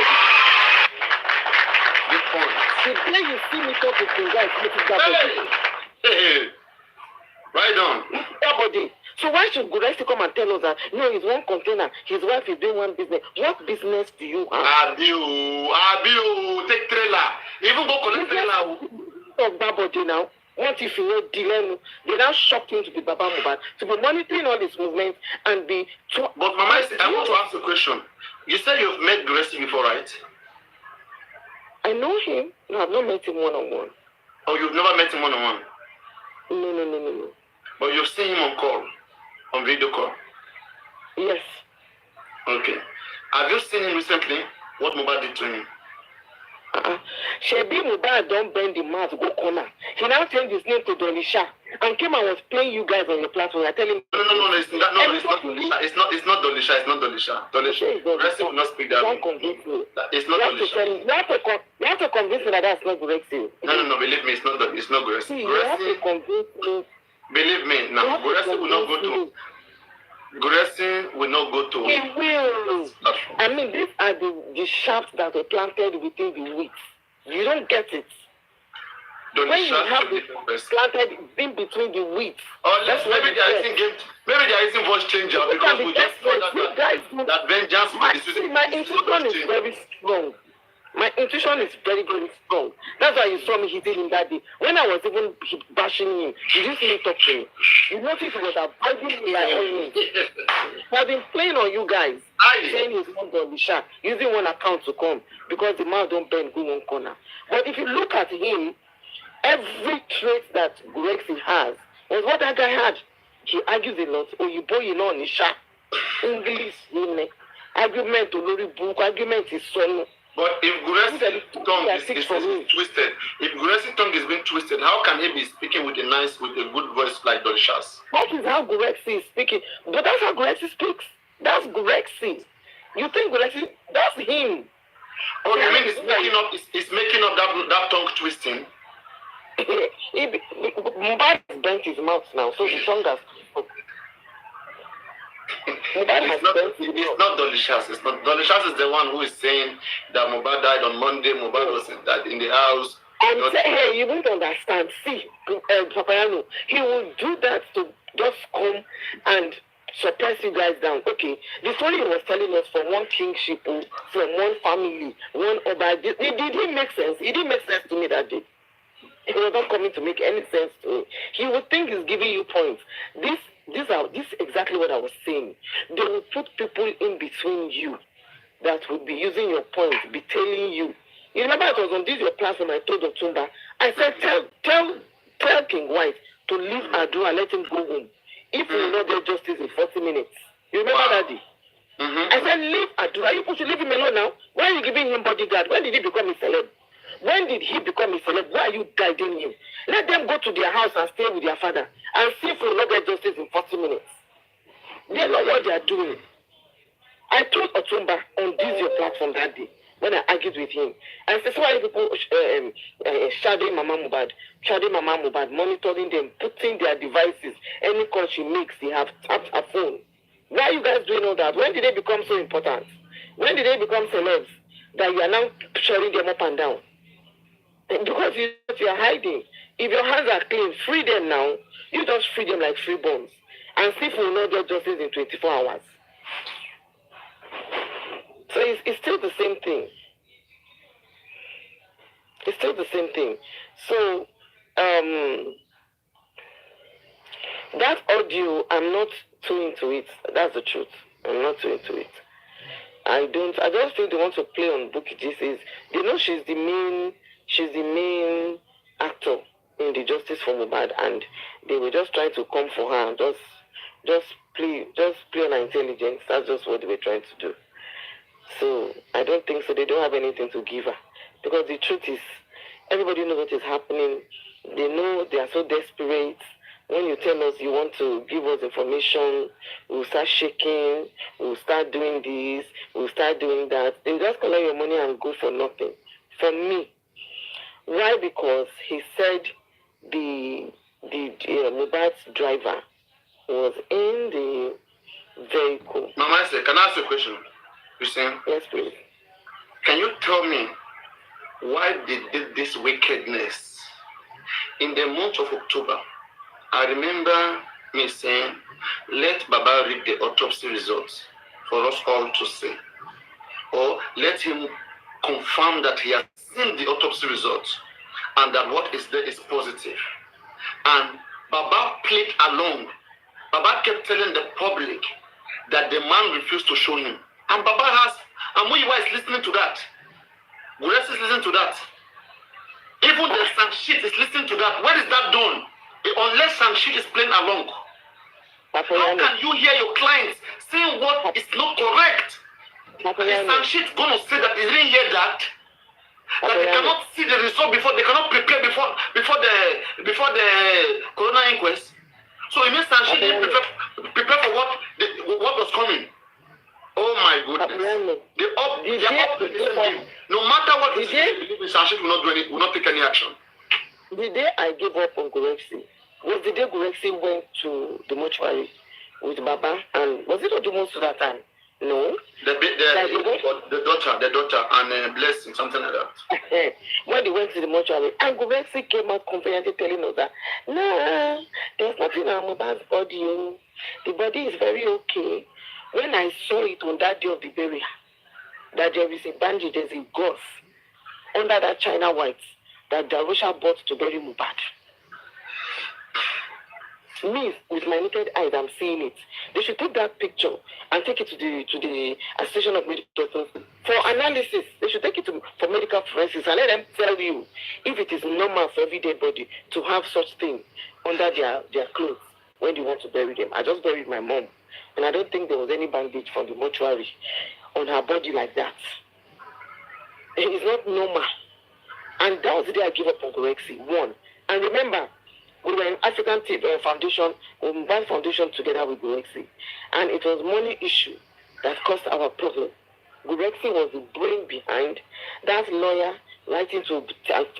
Good point. The day you see me talk to King White, you see that. Hey. Right on. That body. So why should Guresi come and tell us that no, he's one container, his wife is doing one business? What business do you have? Abiu, take trailer. Even go collect trailer. Of Babody now. What if you know Dylan? They now shocked him to be Baba Mohbad, to be monitoring all his movements and be. But Mama, I want to ask a question. You said you've met Guresi before, right? I know him. No, I've not met him one-on-one. Oh, you've never met him one-on-one? No. But you've seen him on call, on video call? Yes. Okay. Have you seen him recently? What Mohbad did to him? Shebi Mohbad don't bend the mouth, go corner. He now changed his name to Dolisha and came and was playing you guys on your platform. I tell him. No, it's not Dolisha. It's not Dolisha. Dolisha. Guresi will not speak that way. It's not Dolisha. You have to convince me that that's not Guresi. No, believe me, it's not Guresi. See, you have to convince me. Believe me, now Guresi will not go to. Guresi will not go to. He will. I mean, these are the shafts that were planted within the wheat. You don't get it. When you have the planted in between the wheat. Maybe they are using voice changer because we just know that vengeance is using. My intuition is very strong. My intuition is very, very strong. That's why you saw me hitting him that day. When I was even bashing him, you didn't see me talk to him. You noticed he was avoiding me like always. I've been playing on you guys, saying he's not on the shark, using one account to come because the mouth don't bend, go one corner. But if you look at him, every trait that Guresi has was what that guy had. He argues a lot. Oh, you boy, you know, on the shark. English, argument to Lori book, argument is son. But if Guresi's tongue is twisted, if Guresi's tongue is being twisted, how can he be speaking with a good voice like Dolisha's? That is how Guresi is speaking. But that's how Guresi speaks. That's Guresi. You think Guresi? That's him. Oh, you mean it's making up that tongue twisting? Mohbad has bent his mouth now, so the tongue has. It's not Dolishas. It's not Dolishas is the one who is saying that Mohbad died on Monday. Mohbad was in the house. And say, hey, you won't understand. See, Papayano, he will do that to just come and suppress you guys down. Okay, the story he was telling us from one kingship, from one family, one other. Did he make sense? It didn't make sense to me that day. It was not coming to make any sense to me. He would think he's giving you points. This is exactly what I was saying. They will put people in between you that will be using your points, be telling you. You remember it was on this your platform I told Otumba. I said, tell King White to leave Adu and let him go home. If he will not get justice in 40 minutes. You remember that day? I said, leave Adu. You should leave him alone now. Why are you giving him bodyguard? When did he become a celeb? When did he become a celeb? Why are you guiding him? Let them go to their house and stay with their father and see if we will not get justice in 40 minutes. They know what they are doing. I told Otumba on this your platform that day when I argued with him. I said, so why people shadowing Mama Mohbad, monitoring them, putting their devices, any call she makes, they have tapped her phone. Why are you guys doing all that? When did they become so important? When did they become celebs that you are now shutting them up and down? Because you are hiding. If your hands are clean, free them now. You just free them like free bombs. And see if we will not get justice in 24 hours. So it's still the same thing. It's still the same thing. So, that audio, I'm not too into it. That's the truth. I'm not too into it. I just think they want to play on Bukky Jese's. They know she's the main actor in the Justice for Mohbad, and they were just trying to come for her and just play on her intelligence. That's just what they were trying to do. So I don't think so. They don't have anything to give her, because the truth is, everybody knows what is happening. They know they are so desperate. When you tell us you want to give us information, we'll start shaking, we'll start doing this, we'll start doing that. They just collect your money and go for nothing. For me. Why? Because he said the Mohbad's driver was in the vehicle. Mama, can I ask you a question? You saying? Yes, please. Can you tell me why they did this wickedness in the month of October? I remember me saying, let Baba read the autopsy results for us all to see. Or let him confirm that he has seen the autopsy results and that what is there is positive. And Baba played along. Baba kept telling the public that the man refused to show him. And Baba has, and Muyiwa is listening to that. Gures is listening to that. Even the Sanshit is listening to that. Where is that done? Unless Sanshit is playing along. How can you hear your clients saying what is not correct? Is Sanshit going to say that he didn't hear that? That they cannot see the result before, they cannot prepare before the corona inquest. So it means Sanshit didn't prepare for what was coming. Oh my goodness. No matter what you say, Sanshit will not take any action. The day I gave up on Gorexi was the day Gorexi went to the mortuary with Baba, and was it not the most of that time? No. The daughter and Blessing, something like that. When they went to the mortuary, and Gorexi came out confidently telling us that, nah, there's nothing on Mohbad's body. The body is very okay. When I saw it on that day of the burial, that there is a bandage, there's a gauze under that China white that Darusha bought to bury Mohbad. Me, with my naked eyes, I'm seeing it. They should take that picture and take it to the Association of Medical Doctors for analysis. They should take it for medical forensics and let them tell you if it is normal for every dead body to have such thing under their clothes when they want to bury them. I just buried my mom, and I don't think there was any bandage from the mortuary on her body like that. It is not normal. And that was the day I gave up on Gorexi. One. And remember, we were in African Foundation, Mohbad Foundation together with Gorexi. And it was money issue that caused our problem. Gorexi was the brain behind that lawyer writing to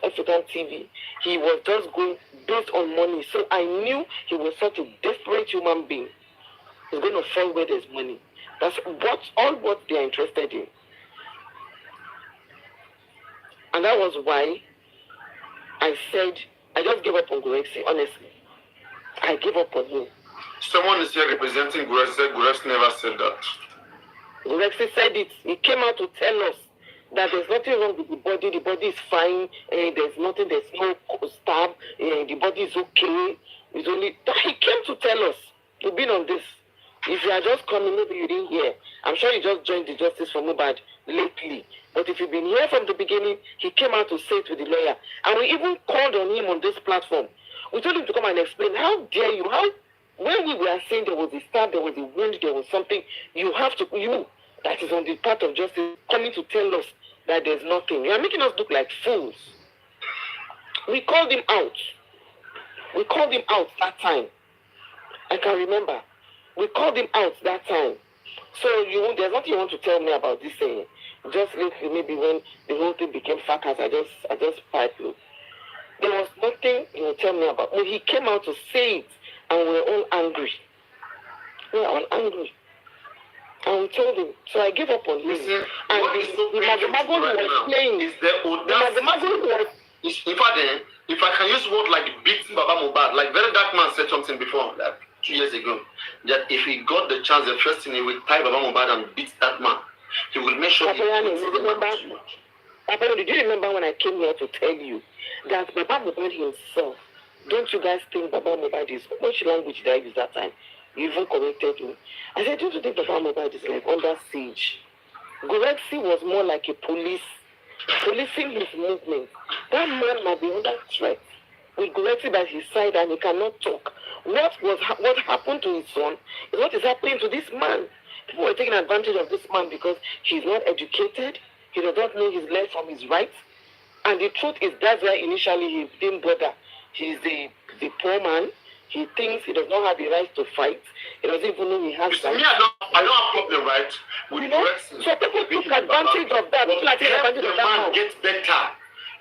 African TV. He was just going based on money. So I knew he was such a desperate human being. He's going to fall where there's money. That's what they are interested in. And that was why I said, I just gave up on Gorexi, honestly. I gave up on him. Someone is here representing Gorexi. Gorexi never said that. Gorexi said it. He came out to tell us that there's nothing wrong with the body. The body is fine. There's nothing, there's no stab. The body is okay. It's only... He came to tell us. You've been on this. If you are just coming, maybe you didn't hear. I'm sure you just joined the Justice for Mohbad lately. But if you've been here from the beginning, he came out to say it with the lawyer. And we even called on him on this platform. We told him to come and explain, how dare you, when we were saying there was a stab, there was a wound, there was something, you that is on the part of justice, coming to tell us that there's nothing. You are making us look like fools. We called him out. We called him out that time. I can remember. We called him out that time. So there's nothing you want to tell me about this thing. Just lately, maybe when the whole thing became fracas, I just piped you. There was nothing he would tell me about. When he came out to say it, and we were all angry. We were all angry. And we told him. So I gave up on him. Listen, and the Magomago was playing. Is the Magomago was... In fact, if I can use word like beating Baba Mohbad, like Very Dark Man said something before, like 2 years ago, that if he got the chance, the first thing he would tie Baba Mohbad and beat that man. He will make sure Papa, did you remember when I came here to tell you that Baba Mohbad himself, don't you guys think Baba Mohbad is, which language did I use that time? You even corrected me. I said, don't you think Baba Mohbad is like under siege? Gorexi was more like a policing his movement. That man might be under threat with Gorexi by his side and he cannot talk. What happened to his son is what is happening to this man. People were taking advantage of this man because he's not educated. He does not know his left from his right. And the truth is that's why initially he didn't bother. He's the poor man. He thinks he does not have the right to fight. He doesn't even know he has rights. I don't have problem, right? So people took advantage of that. People are taking advantage of that man. Gets better.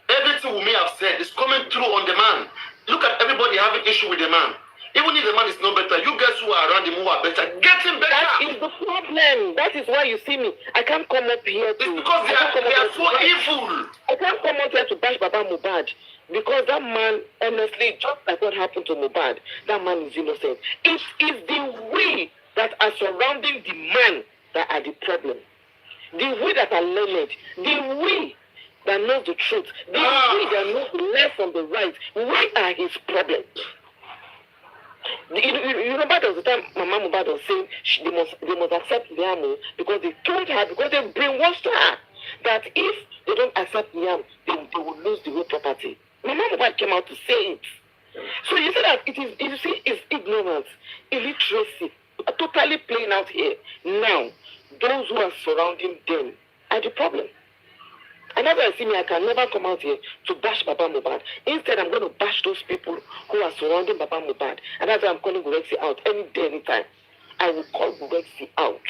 Everything we may have said is coming through on the man. Look at everybody having issue with the man. Even if the man is no better, you guys who are around him who are better, get him better. That is the problem. That is why you see me. I can't come up here to... It's because they are so evil. I can't come up here to bash Baba Mohbad. Because that man, honestly, just like what happened to Mohbad, that man is innocent. It is the we that are surrounding the man that are the problem. The we that are learned. The we that knows the truth. The we that knows the left from the right. We are his problem. You remember there was the time Mama Mohbad was saying they must accept Liam because they told her, because they brainwashed her, that if they don't accept Liam, they will lose the whole property. Mama Mohbad came out to say it. So you see that it's ignorance, illiteracy, totally playing out here. Now, those who are surrounding them are the problem. And as I see me, I can never come out here to bash Baba Mohbad. Instead, I'm going to bash those people who are surrounding Baba Mohbad. And that's why I'm calling Gurexi out any day, anytime. I will call Gurexi out.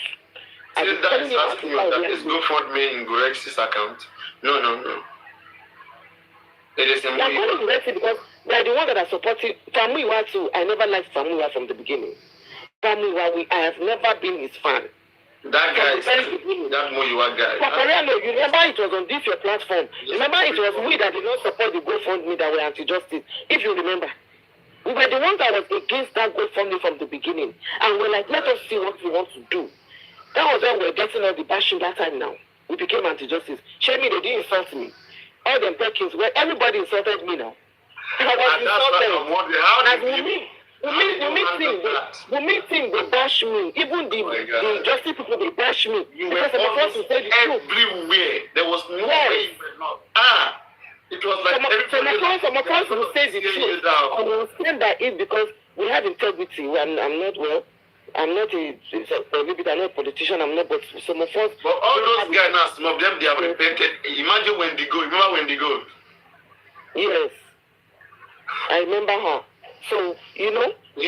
See, that is asking you that is GoFundMe in Gurexi's account. No. It is I'm calling Gurexi because they are the ones that are supporting Famuyiwa too. I never liked Famuyiwa from the beginning. Famuyiwa, I have never been his fan. That guy, that Mohbad guy. Papariano, you remember it was on this your platform. Yes. Remember it was we that did not support the GoFundMe that were anti-justice. If you remember, we were the ones that was against that GoFundMe from the beginning, and we're like, let us see what we want to do. That was when we were getting all the bashing that time. Now we became anti-justice. Shame me, they didn't insult me. All them Perkins, where everybody insulted me now. I was insulted. Wummi think they bash me. Even the justice people, they bash me. You were everywhere. There was no way you were not. It was like some of us will say the truth. And we will stand by it because we have integrity. I'm not a politician, I'm not, but some of us. But all those guys now, some of them, they have repented. Imagine when they go. Remember when they go? Yes. I remember her. So, you know, when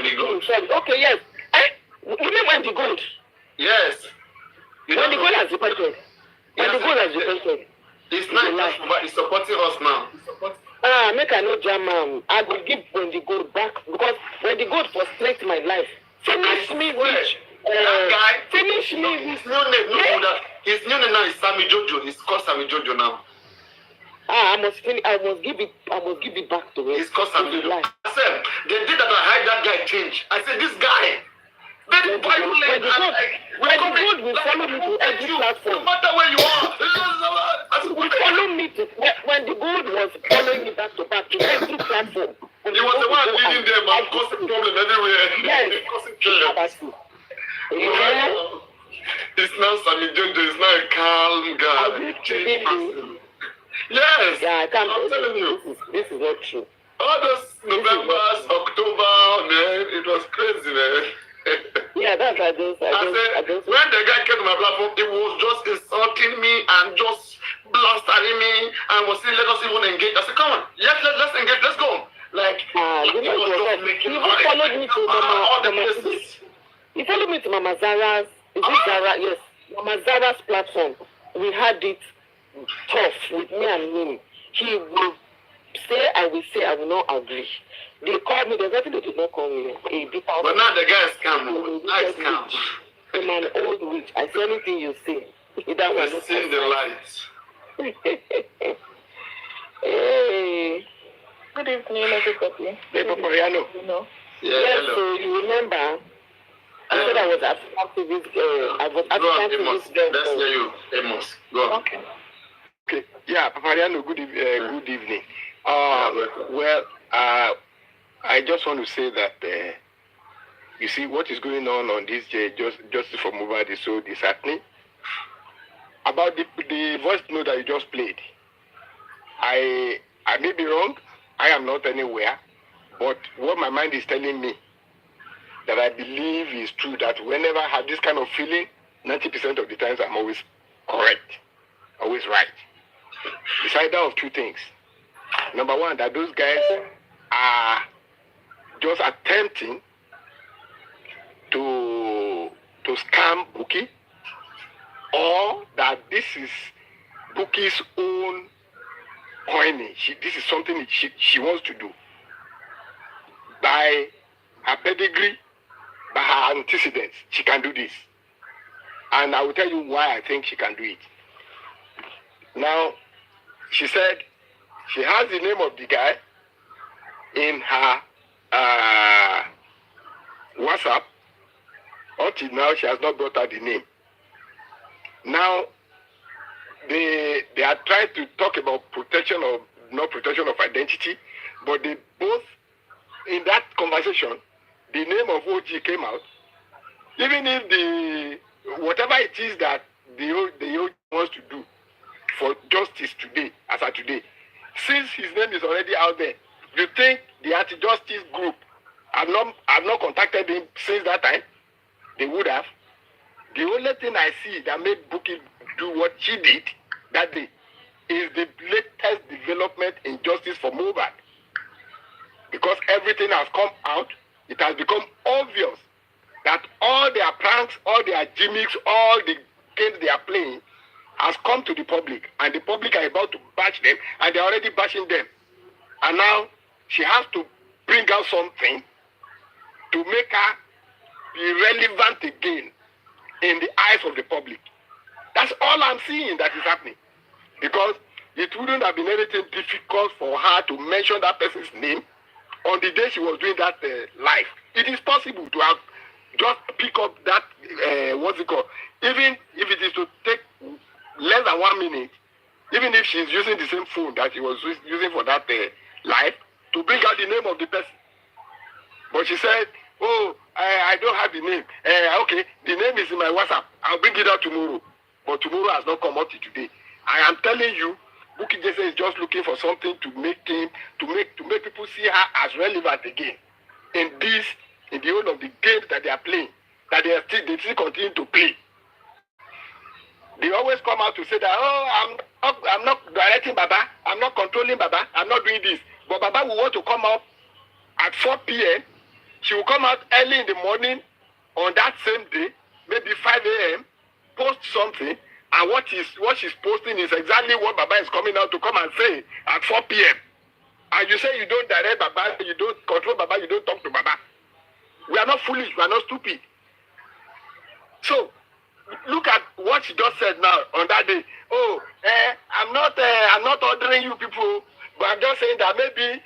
they go. Okay, yes. You mean when they go? Yes. When the goal has repented. When the goal has repented. It's not, but it's supporting us now. Make I no jam. I will give when the goal back because when the goal frustrates my life. Finish me rich. That guy. Finish me his new name. His new name now is Sammy Jojo. It's called Sammy Jojo now. I must give it back to him. It's called Sammy Jojo. I said they did that. I had that guy change. I said this guy. Very violent. When the good will follow me to every platform. No matter where you are. Follow me to when the good was following me back to every platform. He was the one leading them and causing problem everywhere. Yes. Causing chaos. It's now Sammy Jojo. It's now a calm guy. Changed person. Yes. Yeah, I can't. I'm telling you. This is not true. All those November, October, man, it was crazy, man. Yeah, that's I just. When the guy came to my platform, he was just insulting me and just blustering me and was saying, let us even engage. I said, come on, let's engage, let's go. Like, he followed me to Mama. He followed me to Mama Zara's. Is it Zara? Yes, Mama Zara's platform. We had it tough with me and him. He will say, I will not agree. They called me, there's nothing they did not call me. But now the guy is calm. Nice calm. I'm an old witch. I say anything you say. That was seeing the lights. Hey. Good evening, everybody. Hey, Papariano. Yes, so you remember, I said I was activist. Let's hear you, Amos. Go on. Okay. Yeah, Papariano, good evening. Well, I just want to say that, you see, what is going on this Justice for Mohbad is so disheartening. About the voice note that you just played, I may be wrong. I am not anywhere. But what my mind is telling me, that I believe is true, that whenever I have this kind of feeling, 90% of the times I'm always correct, always right. It's either of two things. Number one, that those guys are just attempting to scam Bukky, or that this is Bukky's own coinage. This is something she wants to do. by her pedigree, by her antecedents, she can do this. And I will tell you why I think she can do it. Now, she said she has the name of the guy in her WhatsApp. Until now, she has not brought out the name. Now, they are trying to talk about protection of, not protection of identity, but they both, in that conversation, the name of OG came out. Even if whatever it is that the OG wants to do for justice today, as of today, since his name is already out there, you think the anti-justice group have not contacted him since that time? They would have. The only thing I see that made Bukky do what she did that day is the latest development in justice for Mohbad. Because everything has come out, it has become obvious that all their pranks, all their gimmicks, all the games they are playing has come to the public. And the public are about to bash them, and they're already bashing them. And now she has to bring out something to make her be relevant again in the eyes of the public. That's all I'm seeing that is happening. Because it wouldn't have been anything difficult for her to mention that person's name on the day she was doing that live. It is possible to have just pick up that, what's it called? Even if it is to take less than 1 minute, even if she's using the same phone that she was using for that live, to bring out the name of the person. But she said, oh, I don't have the name. Okay, the name is in my WhatsApp. I'll bring it out tomorrow. But tomorrow has not come up to today. I am telling you, Bukky Jesse is just looking for something to make people see her as relevant again in the whole of the games that they are playing, that they still continue to play. They always come out to say that, oh, I'm not directing Baba, I'm not controlling Baba, I'm not doing this. But Baba will want to come out at 4 p.m. She will come out early in the morning on that same day, maybe 5 a.m., post something, and what she's posting is exactly what Baba is coming out to come and say at 4 p.m. And you say you don't direct Baba, you don't control Baba, you don't talk to Baba. We are not foolish, we are not stupid. So, look at what she just said now on that day. Oh, I'm not ordering you people, but I'm just saying that maybe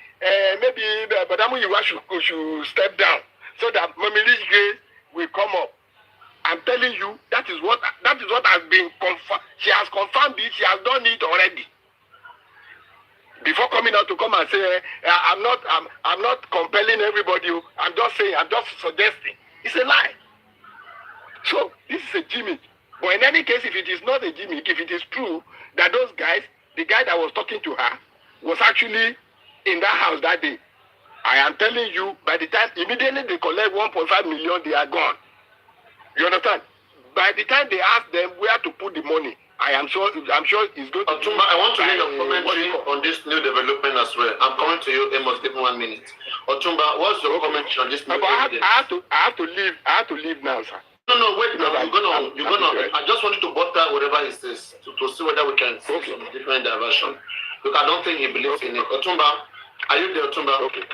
Badamu Yiwa should step down so that Momili's grace will come up. I'm telling you, that is what has been confirmed. She has confirmed it. She has done it already. Before coming out to come and say, I'm not compelling everybody. I'm just saying, I'm just suggesting. It's a lie. So this is a gimmick. But in any case, if it is not a gimmick, if it is true that those guys, the guy that was talking to her, was actually in that house that day, I am telling you, by the time immediately they collect 1.5 million, they are gone. You understand? By the time they ask them where to put the money, I'm sure it's going to. Otumba, I want to hear your commentary on this new development as well. I'm coming to you, Amos. Give me 1 minute. Otumba, what's your commentary on this new development? I have to leave now, sir. No, wait now. You're gonna. I just want you to butter whatever he says to see whether we can see some different diversion. Look, I don't think he believes in it. Otumba, are you there, Otumba? Okay.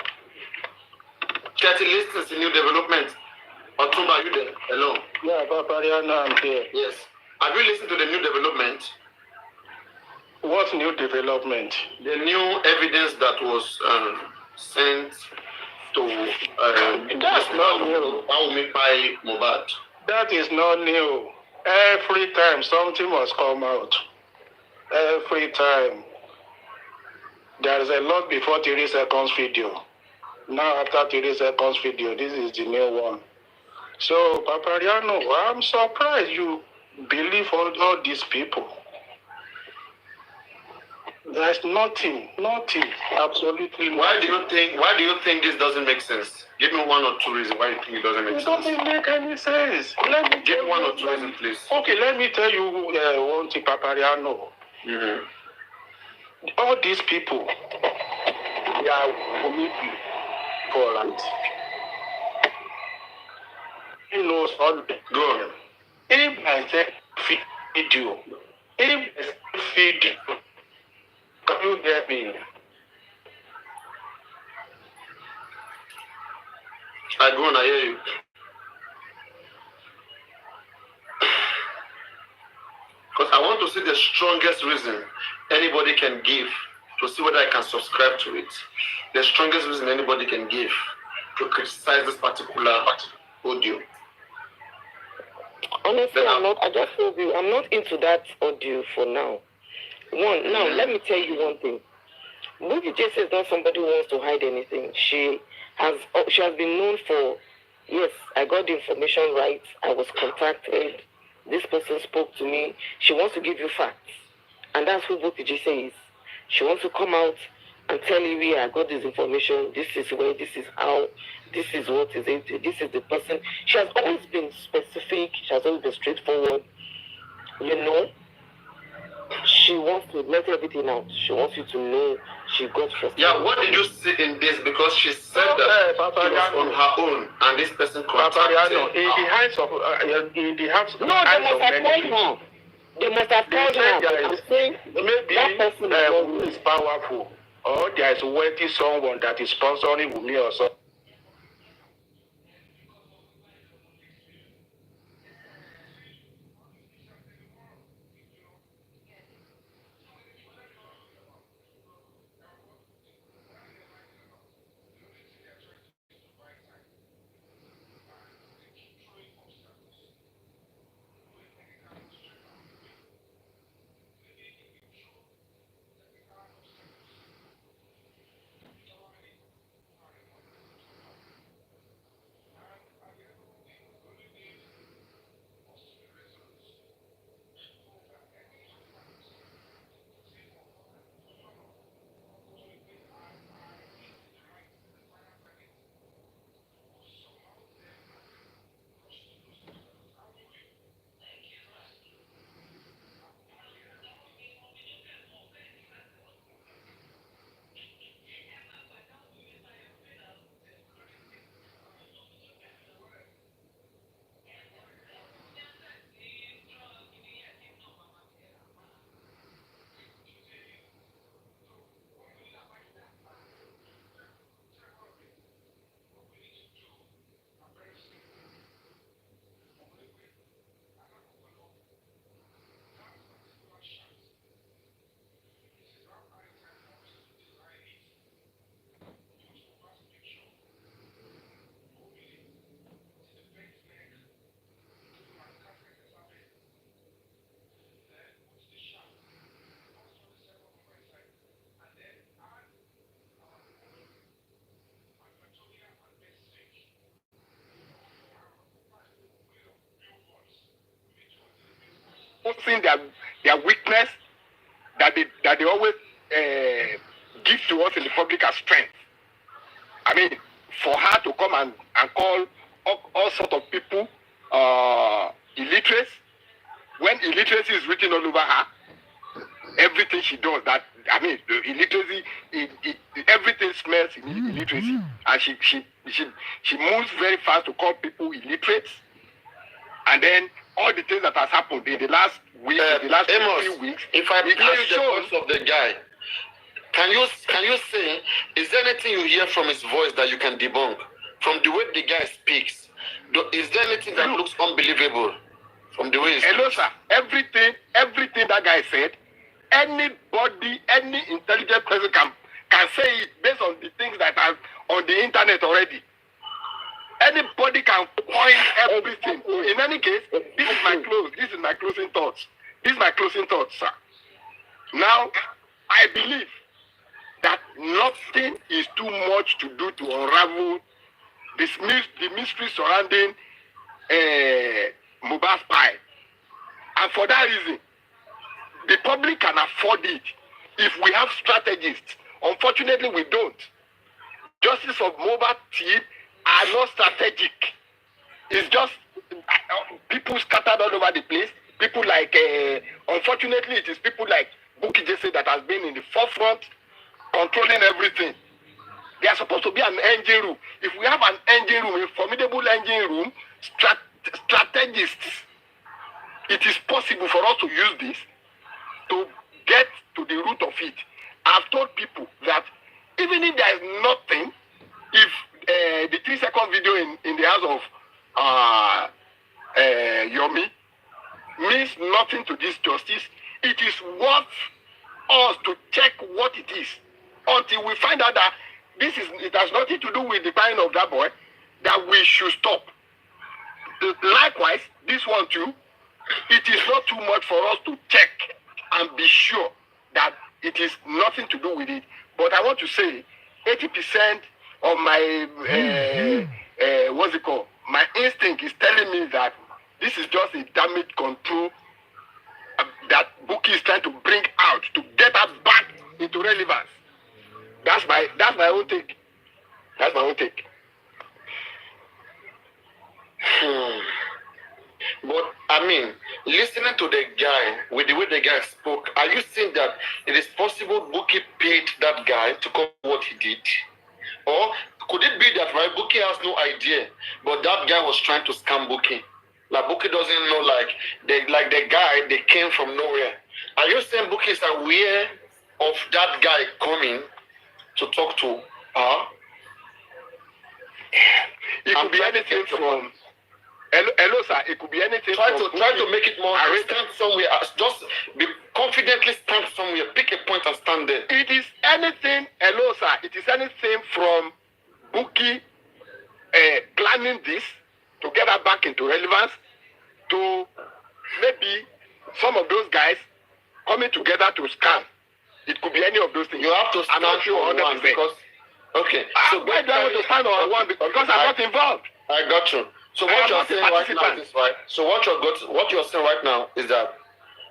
30 listens in new development. Otumba, are you there? Hello. Yeah, Papariana, I'm here. Yes. Have you listened to the new development? What new development? The new evidence that was sent to that's not new. Wummi by Mohbad. That is not new. Every time something must come out. Every time. There is a lot before 30 seconds video. Now after 30 seconds video, this is the new one. So, Papariano, I'm surprised you believe all these people. There's nothing, absolutely nothing. Why do you think this doesn't make sense? Give me 1 or 2 reasons why you think it doesn't make sense. It doesn't make any sense. Give me 1 or 2 reasons, please. Okay, let me tell you one thing, Papariano. Mm-hmm. All these people, they are Wummi for right. He knows all the Go on. If I say video, can you hear me? I go on, I hear you. Because I want to see the strongest reason anybody can give to see whether I can subscribe to it. The strongest reason anybody can give to criticize this particular audio. Honestly, I just told you, I'm not into that audio for now. Let me tell you one thing. Bukky Jesse is not somebody who wants to hide anything. She has been known for, yes, I got the information right. I was contacted. This person spoke to me. She wants to give you facts. And that's who Bukky Jesse is. She wants to come out and tell you, yeah, I got this information. This is where, this is how, this is what is it, this is the person. She has always been specific. She has always been straightforward. You know, she wants to let everything out. She wants you to know she got frustrated. Yeah, what did you see in this? Because she said that she was on her own, and this person contacted her. In the hands of many people. They must have told her. Maybe Wummi is powerful, or there is wealthy someone that is sponsoring Wummi or something. Seeing their weakness that they always give to us in the public as strength. I mean, for her to come and call all sorts of people illiterates, when illiteracy is written all over her, everything she does, illiteracy, everything smells illiteracy, and she moves very fast to call people illiterates, and then all the things that has happened in the last week, the last few weeks. If I play the voice of the guy, can you say, is there anything you hear from his voice that you can debunk? From the way the guy speaks, is there anything that looks unbelievable from the way he speaks? Hello, sir. Everything that guy said, anybody, any intelligent person can say it based on the things that are on the internet already. Anybody can point everything. In any case, this is my closing thoughts. This is my closing thoughts, sir. Now, I believe that nothing is too much to do to unravel the mystery surrounding Mohbad's pie. And for that reason, the public can afford it if we have strategists. Unfortunately, we don't. Justice of Mohbad team are not strategic. It's just people scattered all over the place. People like, unfortunately, it is people like Bukky Jesse that has been in the forefront, controlling everything. They are supposed to be an engine room. If we have an engine room, a formidable engine room, strategists, it is possible for us to use this to get to the root of it. I've told people that even if there is nothing, if the 3-second video in nothing to this justice, it is worth us to check what it is until we find out that it has nothing to do with the buying of that boy, that we should stop. Likewise, this one too, it is not too much for us to check and be sure that it is nothing to do with it. But I want to say 80% of my what's it called? My instinct is telling me that this is just a damage control that Bukky is trying to bring out to get us back into relevance. That's my own take. That's my own take. But I mean, listening to the guy, with the way the guy spoke, are you saying that it is possible Bukky paid that guy to cover what he did? Or could it be that Bukky has no idea, but that guy was trying to scam Bukky? Like Bukky doesn't know, like the guy, they came from nowhere. Are you saying Bukky is aware of that guy coming to talk to her? It could be anything from. Hello, sir. It could be anything. Try to make it more. Stand somewhere. Just be confidently stand somewhere. Pick a point and stand there. It is anything. Hello, sir. It is anything from Bukky planning this to get her back into relevance, to maybe some of those guys coming together to scam. It could be any of those things. You have to stand on one because. Okay. So why do I want to stand on one? Because I'm not involved. I got you. So what you're saying right now is right. So what you're saying right now is that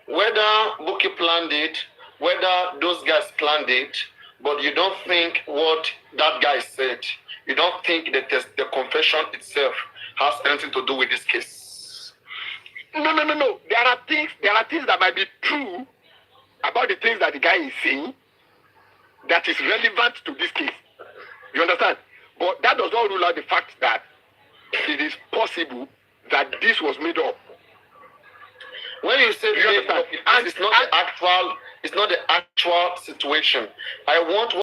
whether Bukky planned it, whether those guys planned it, but you don't think what that guy said, you don't think that the confession itself has anything to do with this case. No. There are things that might be true about the things that the guy is saying that is relevant to this case. You understand? But that does not rule out the fact that it is possible that this was made up. When you say made up, it's not the actual situation. I want